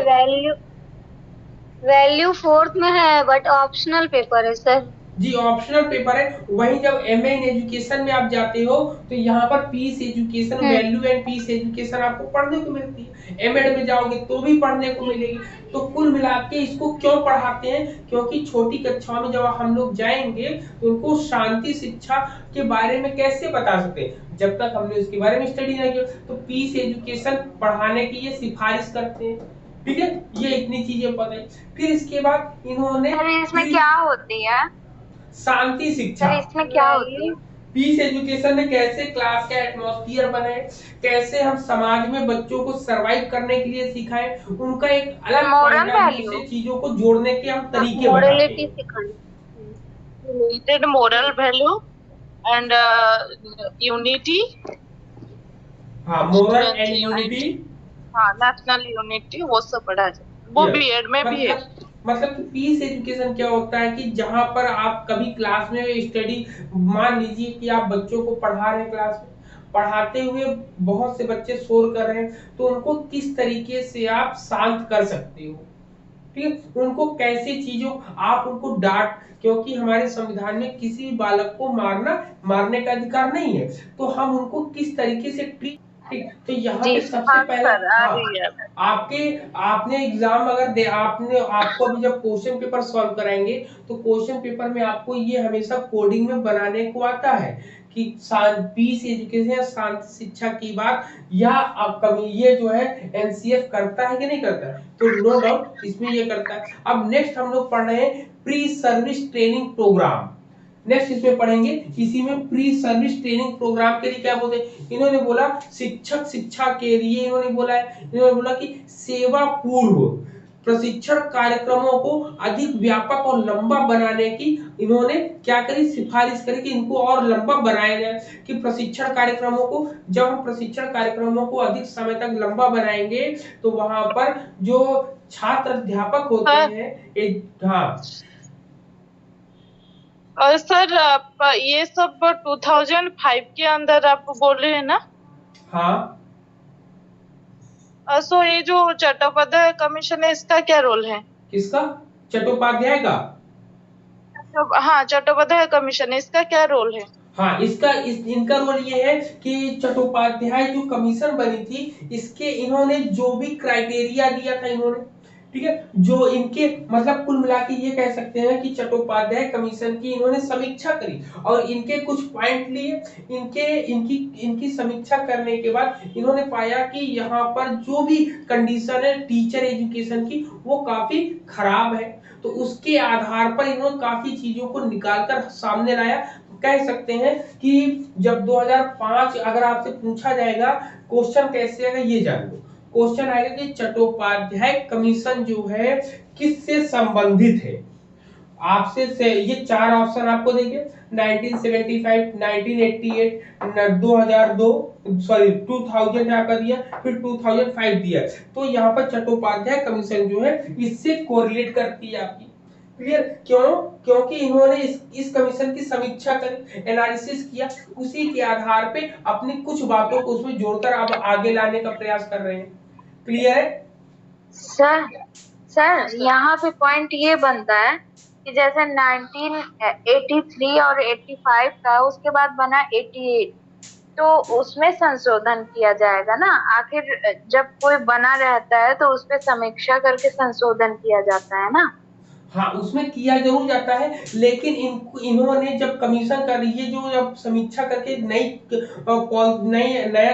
वैल्यू 4th में है, बट ऑप्शनल पेपर है सर। जी, ऑप्शनल पेपर है। वहीं जब एमए इन एजुकेशन में आप जाते हो तो यहाँ पर peace education, value and peace education आपको पढ़ने को मिलती है। एमएड में जाओगे तो भी पढ़ने को मिलेगी। तो कुल मिला के इसको क्यों पढ़ाते हैं? क्योंकि छोटी कक्षाओं में जब हम लोग जाएंगे तो उनको शांति शिक्षा के बारे में कैसे बता सकते हैं जब तक हमने उसके बारे में स्टडी नहीं किया। तो पीस एजुकेशन पढ़ाने की ये सिफारिश करते हैं। ठीक है, ये इतनी चीजें पता है। फिर इसके बाद इन्होंने, इसमें क्या होती है? शांति शिक्षा। इसमें क्या होती है? पीस एजुकेशन ने कैसे क्लास का एटमॉस्फेयर बनाए, कैसे हम समाज में बच्चों को सरवाइव करने के लिए सिखाए, उनका एक अलग Moral point of view value। से चीजों को जोड़ने के हम तरीके मोरलिटी बताते हैं। सिखाना। related moral value and unity, हाँ, मोरल एंड यूनिटी। हाँ, नेशनल यूनिटी, वो सब पढ़ा जाए, वो बीएड में भी है। मतलब कि पीस एजुकेशन क्या होता है कि जहां पर आप कभी क्लास में स्टडी, मान लीजिए कि आप बच्चों को पढ़ा रहे हैं, क्लास में पढ़ाते हुए बहुत से बच्चे शोर कर रहे हैं, तो उनको किस तरीके से आप शांत कर सकते हो। ठीक है, उनको कैसी चीजों, आप उनको डांट, क्योंकि हमारे संविधान में किसी भी बालक को मारने का अधिकार नहीं है, तो हम उनको किस तरीके से ट्रीट। तो यहाँ पे सबसे पहले, आपने एग्जाम अगर आपको अभी जब क्वेश्चन पेपर सॉल्व कराएंगे तो क्वेश्चन पेपर में आपको ये हमेशा कोडिंग में बनाने को आता है कि पीस एजुकेशन या शांति शिक्षा की बात, या कभी ये जो है एनसीएफ करता है कि नहीं करता है? तो नो डाउट इसमें ये करता है। अब नेक्स्ट हम लोग पढ़ रहे हैं pre service training program. Next इसमें पढ़ेंगे, इसी में प्री सर्विस ट्रेनिंग प्रोग्राम के लिए क्या बोलते हैं? इन्होंने बोला शिक्षक शिक्षा के लिए, इन्होंने बोला कि सेवा पूर्व प्रशिक्षण कार्यक्रमों को अधिक व्यापक और लंबा बनाने की इन्होंने क्या करी? सिफारिश करी कि इनको और लंबा बनाया जाए। कि प्रशिक्षण कार्यक्रमों को, जब हम प्रशिक्षण कार्यक्रमों को अधिक समय तक लंबा बनाएंगे तो वहां पर जो छात्र अध्यापक होते हैं, हाँ और सर आप ये सब 2005 के अंदर आप बोल रहे हैं ना? हाँ। सो ये जो चट्टोपाध्याय कमीशन है, इसका क्या रोल है? किसका? चट्टोपाध्याय का? हाँ, चट्टोपाध्याय कमीशन, इसका क्या रोल है? हाँ, इनका रोल ये है कि चट्टोपाध्याय जो कमीशन बनी थी, इसके इन्होंने जो भी क्राइटेरिया दिया था इन्होंने, ठीक है, जो इनके मतलब कुल मिला के ये कह सकते हैं कि चट्टोपाध्याय कमीशन की इन्होंने समीक्षा करी और इनके कुछ पॉइंट लिए। इनकी समीक्षा करने के बाद इन्होंने पाया कि यहाँ पर जो भी कंडीशन है टीचर एजुकेशन की वो काफी खराब है। तो उसके आधार पर इन्होंने काफी चीजों को निकालकर सामने लाया। कह सकते हैं कि जब 2005 अगर आपसे पूछा जाएगा क्वेश्चन कैसे आएगा ये जान लो। क्वेश्चन आएगा कि चट्टोपाध्याय कमीशन जो है किससे संबंधित है। आपसे ये 4 ऑप्शन आपको देंगे, 1975, 1988, 2002, सॉरी 2000 आपका दिया, फिर 2005 दिया। तो यहाँ पर चट्टोपाध्याय कमीशन जो है इससे कोरिलेट करती है आपकी। क्लियर? क्यों? क्योंकि इन्होंने इस कमीशन की समीक्षा करी, एनालिसिस किया, उसी के आधार पे अपनी कुछ बातों को उसमें जोड़कर अब आगे लाने का प्रयास कर रहे हैं। क्लियर है? सर यहाँ पे पॉइंट ये बनता है कि जैसे 1983 और 85 का, उसके बाद बना 88, तो उसमें संशोधन किया जाएगा ना। आखिर जब कोई बना रहता है तो उस पे समीक्षा करके संशोधन किया जाता है ना। हाँ, उसमें किया जरूर जाता है, लेकिन इन्होंने जब कमीशन कर ये जो जब समीक्षा करके नया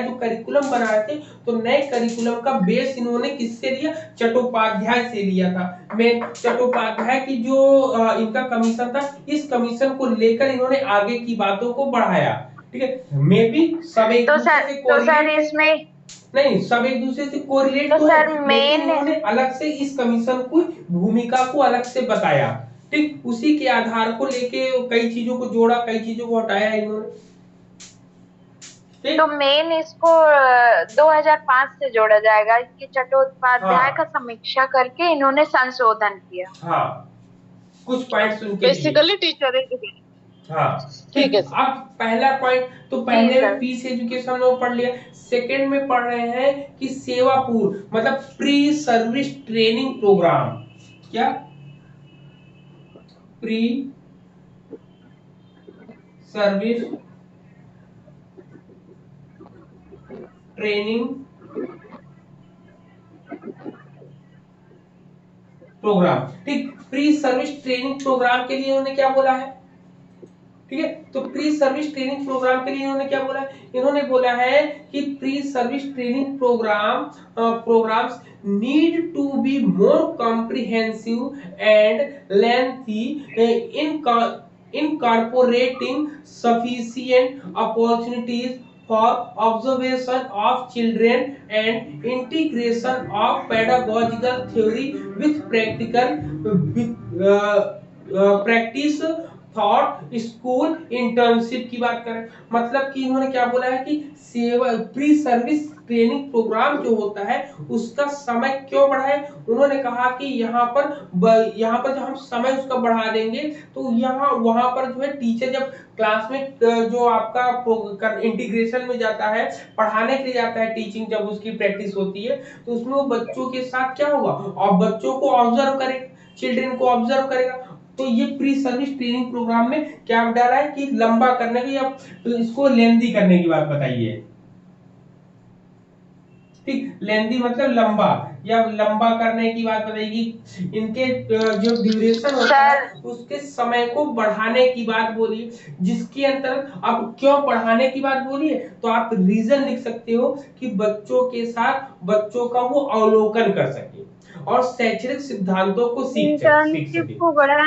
जो करिकुलम बना रहे थे, तो नए करिकुलम का बेस इन्होंने किससे लिया? चट्टोपाध्याय से लिया था। मैं चट्टोपाध्याय की जो इनका कमीशन था, इस कमीशन को लेकर इन्होंने आगे की बातों को बढ़ाया। ठीक है, मे बी सब एक दूसरे से कोरिलेट है, इसमें नहीं सब एक दूसरे से कोरिलेट तो तो है, सर लेकिन मेन इन्होंने अलग से इस कमीशन की भूमिका को अलग से बताया। ठीक, उसी के आधार को लेके कई चीजों को जोड़ा, कई चीजों को हटाया इन्होंने। तो मेन इसको 2005 से जोड़ा जाएगा कि चट्टोपाध्याय का समीक्षा करके इन्होंने संशोधन किया। हाँ, कुछ पॉइंट्स उनके लिए। Basically teacher education. हाँ, ठीक है। अब पहला पॉइंट तो पहले में पीस एजुकेशन लोग पढ़ लिया। सेकंड में पढ़ रहे हैं कि सेवा पूर्व मतलब प्री सर्विस ट्रेनिंग प्रोग्राम। क्या? Pre service training program. ठीक, प्री सर्विस ट्रेनिंग प्रोग्राम के लिए उन्होंने क्या बोला है? ठीक है, तो प्री सर्विस ट्रेनिंग प्रोग्राम के लिए इन्होंने क्या बोला है? इन्होंने बोला है कि pre service training programs need to be more comprehensive and lengthy incorporating sufficient opportunities for observation of children and integration of pedagogical theory with practice thought school internship की बात करें, मतलब कि इन्होंने क्या बोला है कि सेवा प्री सर्विस ट्रेनिंग प्रोग्राम जो होता है उसका समय क्यों बढ़ाए। उन्होंने कहा कि यहाँ पर जो हम समय उसका बढ़ा देंगे तो यहाँ वहां पर जो है टीचर जब क्लास में जो आपका इंटीग्रेशन में जाता है, पढ़ाने के लिए जाता है, टीचिंग जब उसकी प्रैक्टिस होती है तो उसमें वो बच्चों के साथ क्या होगा और बच्चों को ऑब्जर्व करेगा, चिल्ड्रन को ऑब्जर्व करेगा। तो ये प्री सर्विस ट्रेनिंग प्रोग्राम में क्या डाला है कि लंबा करने की या तो इसको लेंदी करने की बात बताइए। ठीक, लेंदी मतलब लंबा या लंबा करने की बात बताइए। इनके जो ड्यूरेशन होता है उसके समय को बढ़ाने की बात बोली, जिसके अंतर्गत अब क्यों बढ़ाने की बात बोली है तो आप रीजन लिख सकते हो कि बच्चों के साथ बच्चों का वो अवलोकन कर सके और शैक्षणिक सिद्धांतों को सीख इंटर्नशिप को बढ़ा।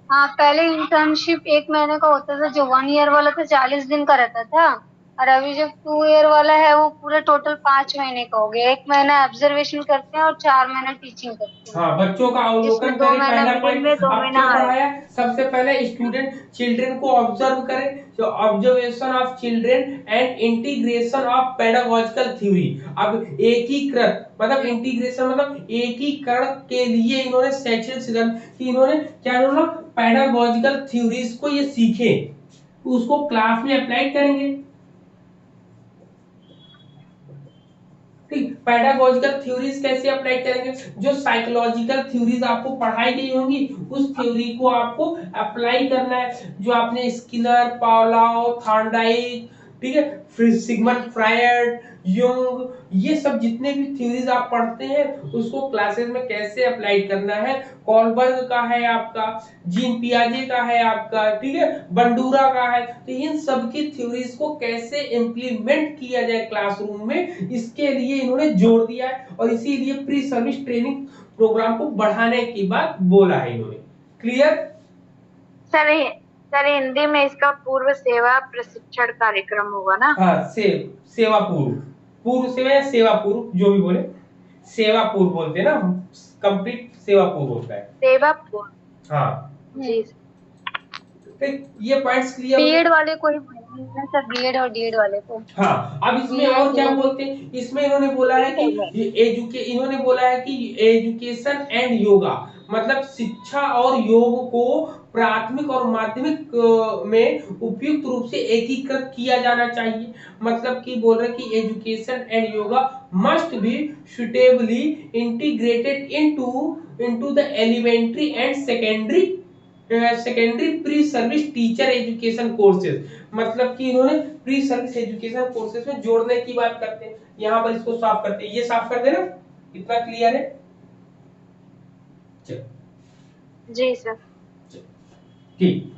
हाँ, पहले इंटर्नशिप 1 महीने का होता था, जो 1 ईयर वाला था 40 दिन का रहता था, और अभी जो 2 ईयर वाला है वो पूरे टोटल 5 महीने का हो गया। 1 महीना ऑब्जर्वेशन करते हैं और 4 महीना टीचिंग करते हैं। हाँ, बच्चों का अवलोकन दो करें, महीना पहला मिडिल पॉइंट। में, 2 अब महीना क्या हाई। पढ़ाया? सबसे पहले स्टूडेंट चिल्ड्रन को ऑब्जर्व करें, तो observation of children and integration of pedagogical theory. अब एकीकृत मतलब इंटीग्रेशन मतलब एकीकरण के लिए इन्होंने शैक्षणिक सिद्धांत कि इन्होंने क्या बोला, पेडागोजिकल थ्योरीज को ये सीखे, उसको क्लास में अप्लाई करेंगे। ठीक, पेडागोजिकल थ्योरीज कैसे अप्लाई करेंगे? जो साइकोलॉजिकल थ्योरीज आपको पढ़ाई गई होंगी उस थ्योरी को आपको अप्लाई करना है, जो आपने स्किनर, पावलोव, थॉर्नडाइक, ठीक है, फिर सिगमंड फ्रायड, युंग, ये सब जितने भी थ्योरीज आप पढ़ते हैं उसको क्लासेस में कैसे अप्लाई करना है। कॉलबर्ग का है आपका, जीन पियाजे का है आपका, ठीक है, बंडूरा का है, तो इन सब की थ्योरीज को कैसे इंप्लीमेंट किया जाए क्लासरूम में, इसके लिए इन्होंने जोर दिया है और इसीलिए प्री सर्विस ट्रेनिंग प्रोग्राम को बढ़ाने की बात बोला है इन्होंने। क्लियर? सर हिंदी में इसका पूर्व सेवा प्रशिक्षण कार्यक्रम होगा ना? हाँ, सेवा पूर्व, पूर्व सेवा या सेवा पूर्व जो भी बोले, सेवा पूर्व बोलते हैं ना, कंप्लीट सेवा पूर्व होता है। सेवा पूर्व, हाँ जी। ठीक, ये पॉइंट्स क्लियर। बीएड वाले को ही बोलना सर, बीएड और डीएड वाले को। हाँ, अब इसमें और क्या बोलते हैं, इसमें इन्होंने बोला है कि इन्होंने बोला है कि एजुकेशन एंड योगा मतलब शिक्षा और योग को प्राथमिक और माध्यमिक में उपयुक्त रूप से एकीकृत किया जाना चाहिए। मतलब कि बोल रहे कि education and yoga must be suitably integrated into the elementary and secondary secondary pre service teacher education courses, मतलब कि इन्होंने प्री सर्विस एजुकेशन कोर्सेज में जोड़ने की बात करते हैं। यहाँ पर इसको साफ करते हैं, ये साफ कर देना, इतना क्लियर है। चलो जी सर। ठीक,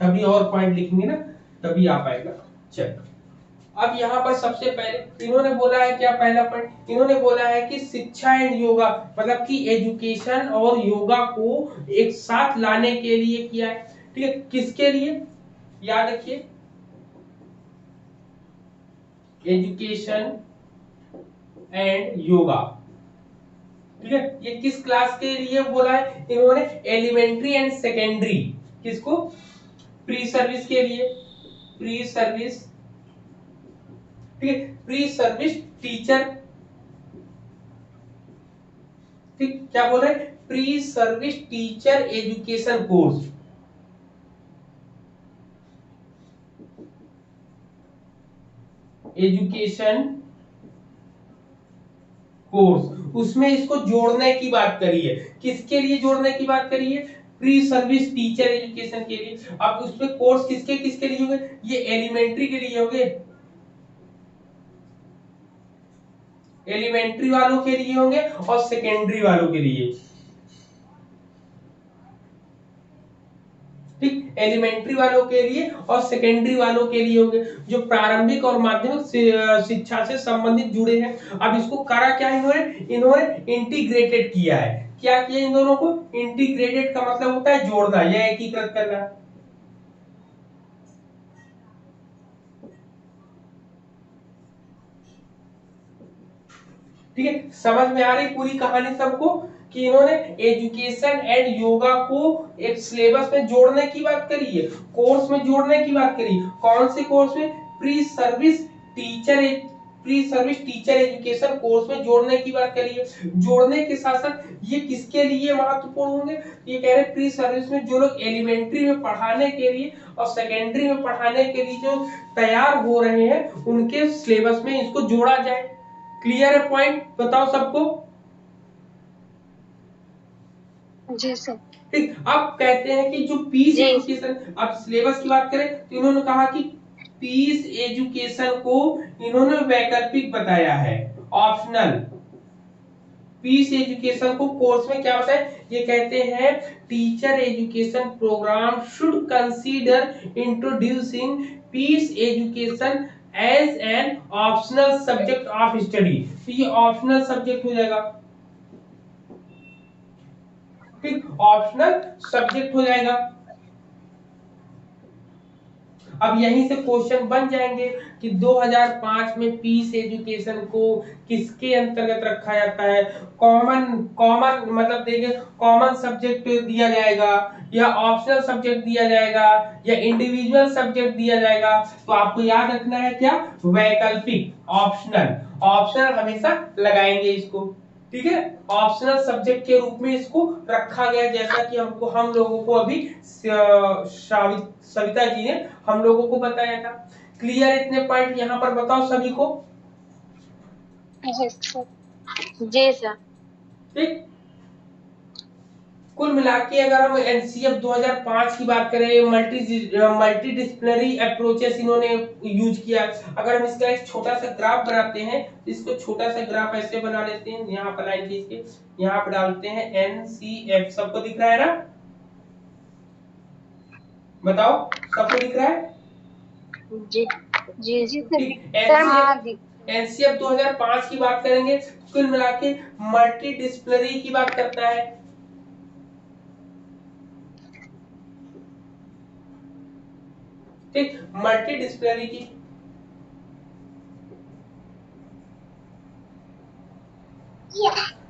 अभी और पॉइंट लिखेंगे ना तभी आ पाएगा। चलो अब यहाँ पर सबसे पहले इन्होंने बोला है क्या, पहला पॉइंट इन्होंने बोला है कि शिक्षा एंड योगा, मतलब कि एजुकेशन और योगा को एक साथ लाने के लिए किया है। ठीक है, किसके लिए, याद रखिए, एजुकेशन एंड योगा। ठीक है, ये किस क्लास के लिए बोला है इन्होंने, एलिमेंट्री एंड सेकेंडरी, किसको, प्री सर्विस के लिए, प्री सर्विस, ठीक है, प्री सर्विस टीचर, ठीक, क्या बोल रहे हैं, pre service teacher education course, education course, उसमें इसको जोड़ने की बात करी है। किसके लिए जोड़ने की बात करी है, प्री सर्विस टीचर एजुकेशन के लिए। अब उसमें कोर्स किसके किसके लिए होंगे, ये एलिमेंट्री के लिए होंगे, एलिमेंट्री वालों के लिए होंगे और सेकेंडरी वालों के लिए। ठीक, एलिमेंट्री वालों के लिए और सेकेंडरी वालों के लिए होंगे, जो प्रारंभिक और माध्यमिक शिक्षा से संबंधित जुड़े हैं। अब इसको करा क्या इन्होंने इंटीग्रेटेड किया है। क्या किया इन दोनों को, इंटीग्रेटेड का मतलब होता है जोड़ना या एकीकृत करना। ठीक है, समझ में आ रही पूरी कहानी सबको, कि इन्होंने एजुकेशन एंड योगा को एक सिलेबस में जोड़ने की बात करी है, कोर्स में जोड़ने की बात करी। कौन से कोर्स में, pre service teacher education course में जोड़ने की बात करी है। जोड़ने के साथ साथ ये किसके लिए महत्वपूर्ण होंगे, ये कह रहे प्री सर्विस में जो लोग एलिमेंट्री में पढ़ाने के लिए और सेकेंडरी में पढ़ाने के लिए जो तैयार हो रहे हैं, उनके सिलेबस में इसको जोड़ा जाए। क्लियर है पॉइंट, बताओ सबको। जी सर। ठीक, अब कहते हैं कि जो पीस एजुकेशन, अब सिलेबस की बात करें तो इन्होंने कहा कि पीस एजुकेशन को इन्होंने वैकल्पिक बताया है, ऑप्शनल। पीस एजुकेशन को कोर्स में क्या बताया, ये कहते हैं teacher education program should consider introducing peace education as an optional subject of study. तो ये ऑप्शनल सब्जेक्ट हो जाएगा, ठीक, ऑप्शनल सब्जेक्ट हो जाएगा। अब यहीं से क्वेश्चन बन जाएंगे कि 2005 में पीस एजुकेशन को किसके अंतर्गत रखा जाता है। कॉमन मतलब देंगे, कॉमन सब्जेक्ट दिया जाएगा या ऑप्शनल सब्जेक्ट दिया जाएगा या इंडिविजुअल सब्जेक्ट दिया जाएगा। तो आपको याद रखना है क्या, वैकल्पिक, ऑप्शनल। ऑप्शनल हमेशा लगाएंगे इसको, ठीक है, ऑप्शनल सब्जेक्ट के रूप में इसको रखा गया, जैसा कि हम लोगों को अभी सविता जी ने हम लोगों को बताया था। क्लियर, इतने पॉइंट यहाँ पर बताओ सभी को। जी सर। ठीक, कुल मिला के अगर हम एनसीएफ 2005 की बात करें, मल्टी डिसिप्लिनरी अप्रोचेस इन्होंने यूज किया। अगर हम इसका एक छोटा सा ग्राफ बनाते हैं, इसको छोटा सा ग्राफ ऐसे बना लेते हैं, यहाँ पर लाइन खींच के यहाँ पर डालते हैं एनसीएफ, सबको दिख रहा है ना, बताओ सबको दिख रहा है। जी जी जी एनसीएफ 2005 की बात करेंगे, कुल मिला के मल्टी डिसिप्लिनरी की बात करता है। ठीक, मल्टी डिसिप्लिनरी की,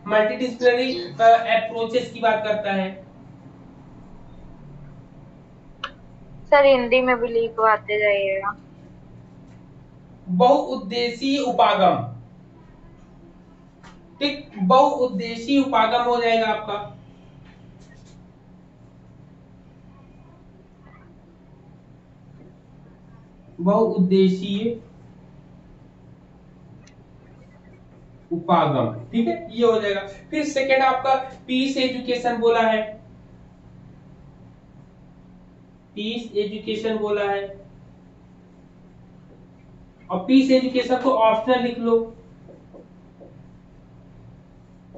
मल्टी डिसिप्लिनरी अप्रोचेस की बात करता है। सर हिंदी में भी लिखवाते जाइएगा। बहुउद्देशीय उपागम, ठीक, बहुउद्देशीय उपागम हो जाएगा आपका। बहुउद्देशीय उपागम, ठीक है, ये हो जाएगा। फिर सेकंड आपका पीस एजुकेशन बोला है, पीस एजुकेशन बोला है, और पीस एजुकेशन को ऑप्शनल लिख लो,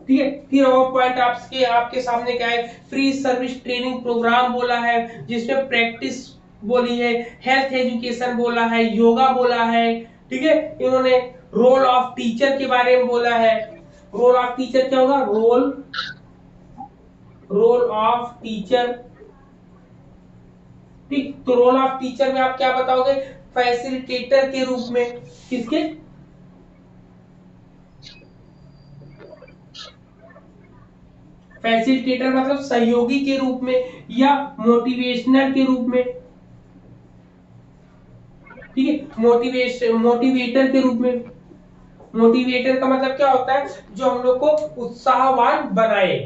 ठीक है। फिर और पॉइंट आपके आपके सामने क्या है, फ्री सर्विस ट्रेनिंग प्रोग्राम बोला है, जिसमें प्रैक्टिस बोली है, हेल्थ एजुकेशन बोला है, योगा बोला है, ठीक है। इन्होंने रोल ऑफ टीचर के बारे में बोला है। रोल ऑफ टीचर क्या होगा, रोल ऑफ टीचर, ठीक। तो रोल ऑफ टीचर में आप क्या बताओगे, फैसिलिटेटर के रूप में, किसके, फैसिलिटेटर मतलब सहयोगी के रूप में, या मोटिवेशनल के रूप में, ठीक है, मोटिवेटर के रूप में। मोटिवेटर का मतलब क्या होता है, जो हम लोग को उत्साहवान बनाए।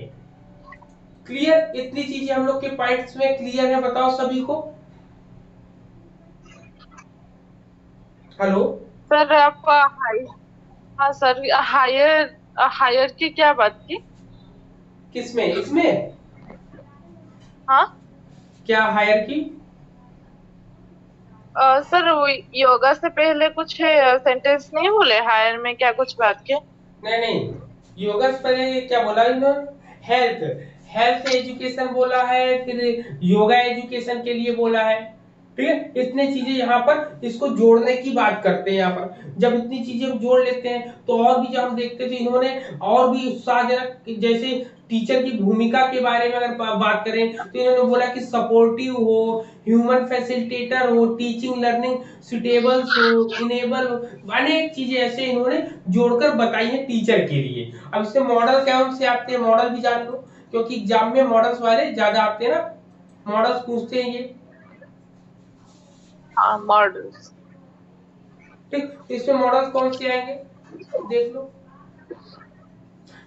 क्लियर, इतनी चीजें हम लोग के पॉइंट्स में क्लियर है, बताओ सभी को। हेलो सर आप हाँ सर, हायर हायर की क्या बात की? किसमें, इसमें हाँ क्या हायर की, सर वो योगा से पहले कुछ सेंटेंस नहीं बोले हायर में क्या कुछ बात के? नहीं नहीं, योगा से पहले क्या बोला इन्होंने, हेल्थ, हेल्थ एजुकेशन बोला है, फिर योगा एजुकेशन के लिए बोला है, ठीक है। इतने चीजें यहाँ पर इसको जोड़ने की बात करते हैं। यहाँ पर जब इतनी चीजें हम जोड़ लेते हैं तो और भी, जब हम देखते थे इन्होंने और भी उत्साहजनक, जैसे टीचर की भूमिका के बारे में अगर बात करें तो इन्होंने बोला कि सपोर्टिव हो, ह्यूमन फैसिलिटेटर हो, टीचिंग लर्निंग सुटेबल्स हो, इनेबल हो, अनेक चीजें ऐसे इन्होंने जोड़कर बताई है टीचर के लिए। अब इससे मॉडल कौन से आते हैं, मॉडल भी जान लो, क्योंकि एग्जाम में मॉडल्स वाले ज्यादा आते हैं ना, मॉडल्स पूछते हैं ये, हाँ मॉडल्स। ठीक। तो इसमें मॉडल कौन से आएंगे देख लो।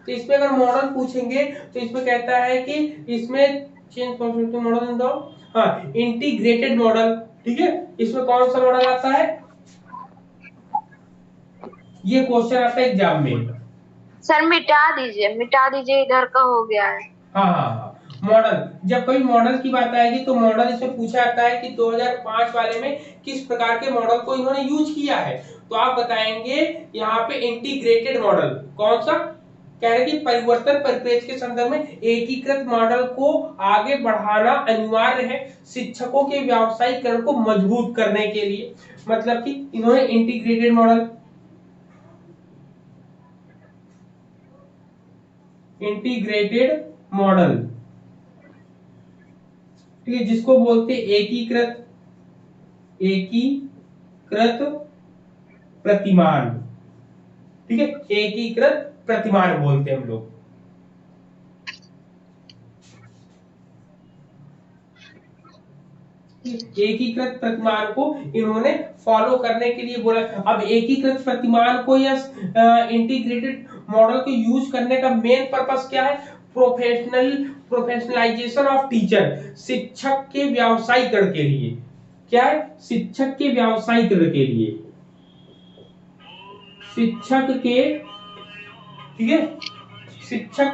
तो इसमें अगर मॉडल पूछेंगे तो इसमें कहता है कि इसमें change perspective model in the, हाँ, इंटीग्रेटेड मॉडल, ठीक है। इसमें कौन सा मॉडल आता है, ये क्वेश्चन आता है एग्जाम में। सर मिटा दीजिए, इधर का हो गया है। हाँ हाँ हाँ, मॉडल, जब कभी मॉडल की बात आएगी तो मॉडल इसमें पूछा जाता है कि 2005 वाले में किस प्रकार के मॉडल को इन्होंने यूज किया है। तो आप बताएंगे यहाँ पे इंटीग्रेटेड मॉडल, कौन सा, कह रहे कि परिवर्तन परिप्रेक्ष्य के संदर्भ में एकीकृत मॉडल को आगे बढ़ाना अनिवार्य है शिक्षकों के व्यावसायीकरण को मजबूत करने के लिए। मतलब कि इन्होंने इंटीग्रेटेड मॉडल, इंटीग्रेटेड मॉडल, ठीक है, जिसको बोलते हैं एकीकृत, एकीकृत प्रतिमान, ठीक है, एकीकृत प्रतिमान बोलते हैं हम लोग। एकीकृत प्रतिमान को इन्होंने फॉलो करने के लिए बोला। अब एकीकृत प्रतिमान को या इंटीग्रेटेड मॉडल को यूज करने का मेन पर्पस क्या है, प्रोफेशनलाइजेशन ऑफ टीचर, शिक्षक के व्यावसायीकरण के लिए। क्या है, शिक्षक के व्यावसायीकरण के लिए, शिक्षक के, ठीक है, शिक्षक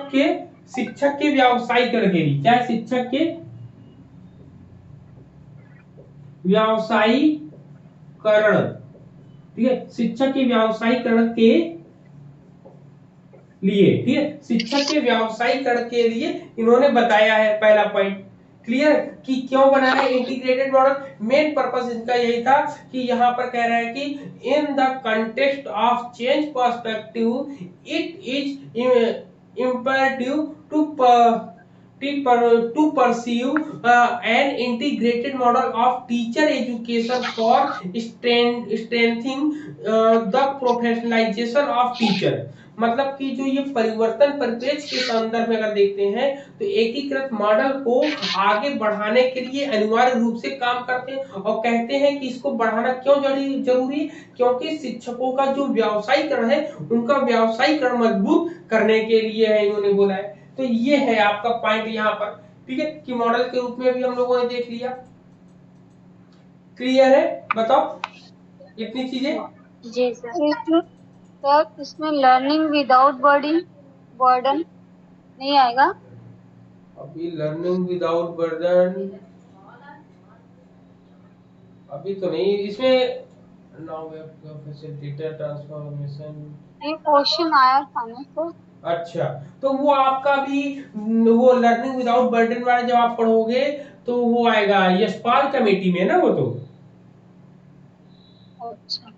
के व्यावसायीकरण के लिए। क्या है, शिक्षक के व्यावसायीकरण, ठीक है, शिक्षक के व्यावसायीकरण के लिए, ठीक है, शिक्षक के व्यावसायीकरण के लिए इन्होंने बताया है, पहला पॉइंट। क्लियर कि क्यों बना है इंटीग्रेटेड मॉडल, मेन पर्पस इनका यही था कि यहां पर कह रहा है कि in the context of change perspective it is imperative to pursue an integrated model of teacher education for strengthening the professionalization of teacher। मतलब कि जो ये परिवर्तन परिप्रेक्ष्य के संदर्भ में अगर देखते हैं तो एकीकृत मॉडल को आगे बढ़ाने के लिए अनिवार्य रूप से काम करते हैं, और कहते हैं कि इसको बढ़ाना क्यों जरूरी है, क्योंकि शिक्षकों का जो व्यावसायीकरण है उनका व्यावसायीकरण मजबूत करने के लिए है, इन्होंने बोला है। तो ये है आपका पॉइंट यहाँ पर, ठीक है, कि मॉडल के रूप में भी हम लोगों ने देख लिया। क्लियर है, बताओ इतनी चीजें। जी सर। सर इसमें लर्निंग विदाउट बर्डन नहीं आएगा? अभी लर्निंग विदाउट बर्डन अभी तो नहीं इसमें। Now we have to facilitator transformation. ये क्वेश्चन आया था ना सर। अच्छा, तो वो आपका भी वो लर्निंग विदाउट बर्डन वाला जब आप पढ़ोगे तो वो आएगा यशपाल कमेटी में ना, वो तो अच्छा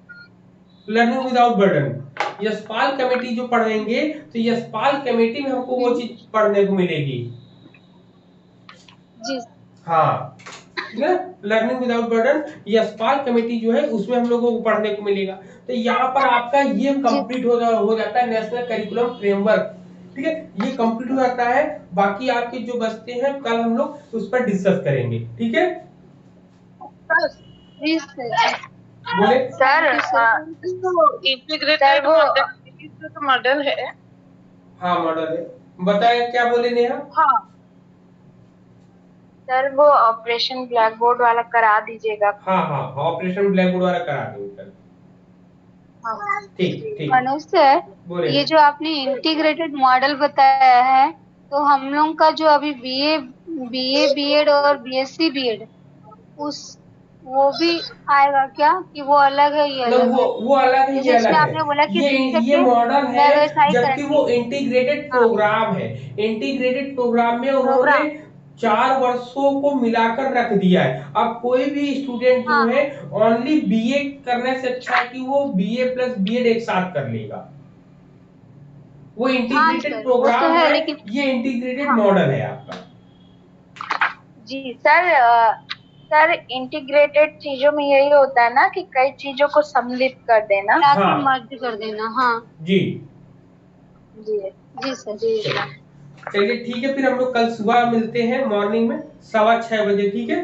learning without burden Yashpal committee जो पढ़ेंगे तो यशपाल कमेटी में हमको वो चीज पढ़ने को मिलेगी। जी हाँ, ठीक है। Learning without burden Yashpal committee जो है उसमें हम लोगों को पढ़ने को मिलेगा। तो यहाँ पर आपका ये कंप्लीट हो जाता है नेशनल करिकुलम फ्रेमवर्क। ठीक है, ये कंप्लीट हो जाता है। बाकी आपके जो बचते हैं कल हम लोग उस पर डिस्कस करेंगे। ठीक है, जी सर। बोले सर इंटीग्रेटेड मॉडल है। हाँ मॉडल है, बताए क्या बोले नेहा? हाँ सर वो ऑपरेशन ब्लैक बोर्ड वाला करा दीजिएगा। हाँ हाँ, ऑपरेशन ब्लैक बोर्ड वाला करा देंगे कल। ठीक ठीक, मनोज सर, बोले। ये जो आपने इंटीग्रेटेड मॉडल बताया है, तो हम लोग का जो अभी बीए बीएड और बीएससी बीएड उस वो भी आएगा क्या, कि वो अलग है ये मतलब अलग है? वो अलग है, ये जैसे इसमें अलग आपने बोला है। कि ये मॉडल है, वैसा ही जबकि करेंगे। वो इंटीग्रेटेड हाँ। प्रोग्राम है। इंटीग्रेटेड प्रोग्राम में उन्होंने प्रोग्राम 4 वर्षों को मिलाकर रख दिया है। अब कोई भी स्टूडेंट जो हाँ है ओनली बीए करने से अच्छा है कि वो बीए प्लस बीएड एक साथ कर लेगा। वो इंटीग्रेटेड सर, वो प्रोग्राम तो है, है, लेकिन ये इंटीग्रेटेड हाँ। मॉडल है आपका। जी सर इंटीग्रेटेड चीजों में यही होता है ना कि कई चीजों को सम्मिलित कर देना। मिला के हाँ। मर्ज कर देना। हाँ जी जी जी सर। चलिए ठीक है, फिर हम लोग कल सुबह मिलते हैं मॉर्निंग में 6:15 बजे। ठीक है,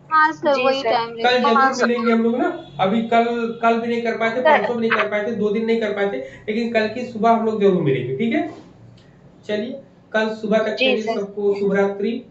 हाँ सर, जी वही सर। टाइम कल हाँ जरूर सर। मिलेंगे हम लोग ना। अभी कल भी नहीं कर पाए थे, सर। परसों भी नहीं कर पाए थे, 2 दिन नहीं कर पाए थे, लेकिन कल की सुबह हम लोग जरूर मिलेंगे। ठीक है, चलिए कल सुबह तक के जी लिए सर। सबको शुभ रात्रि।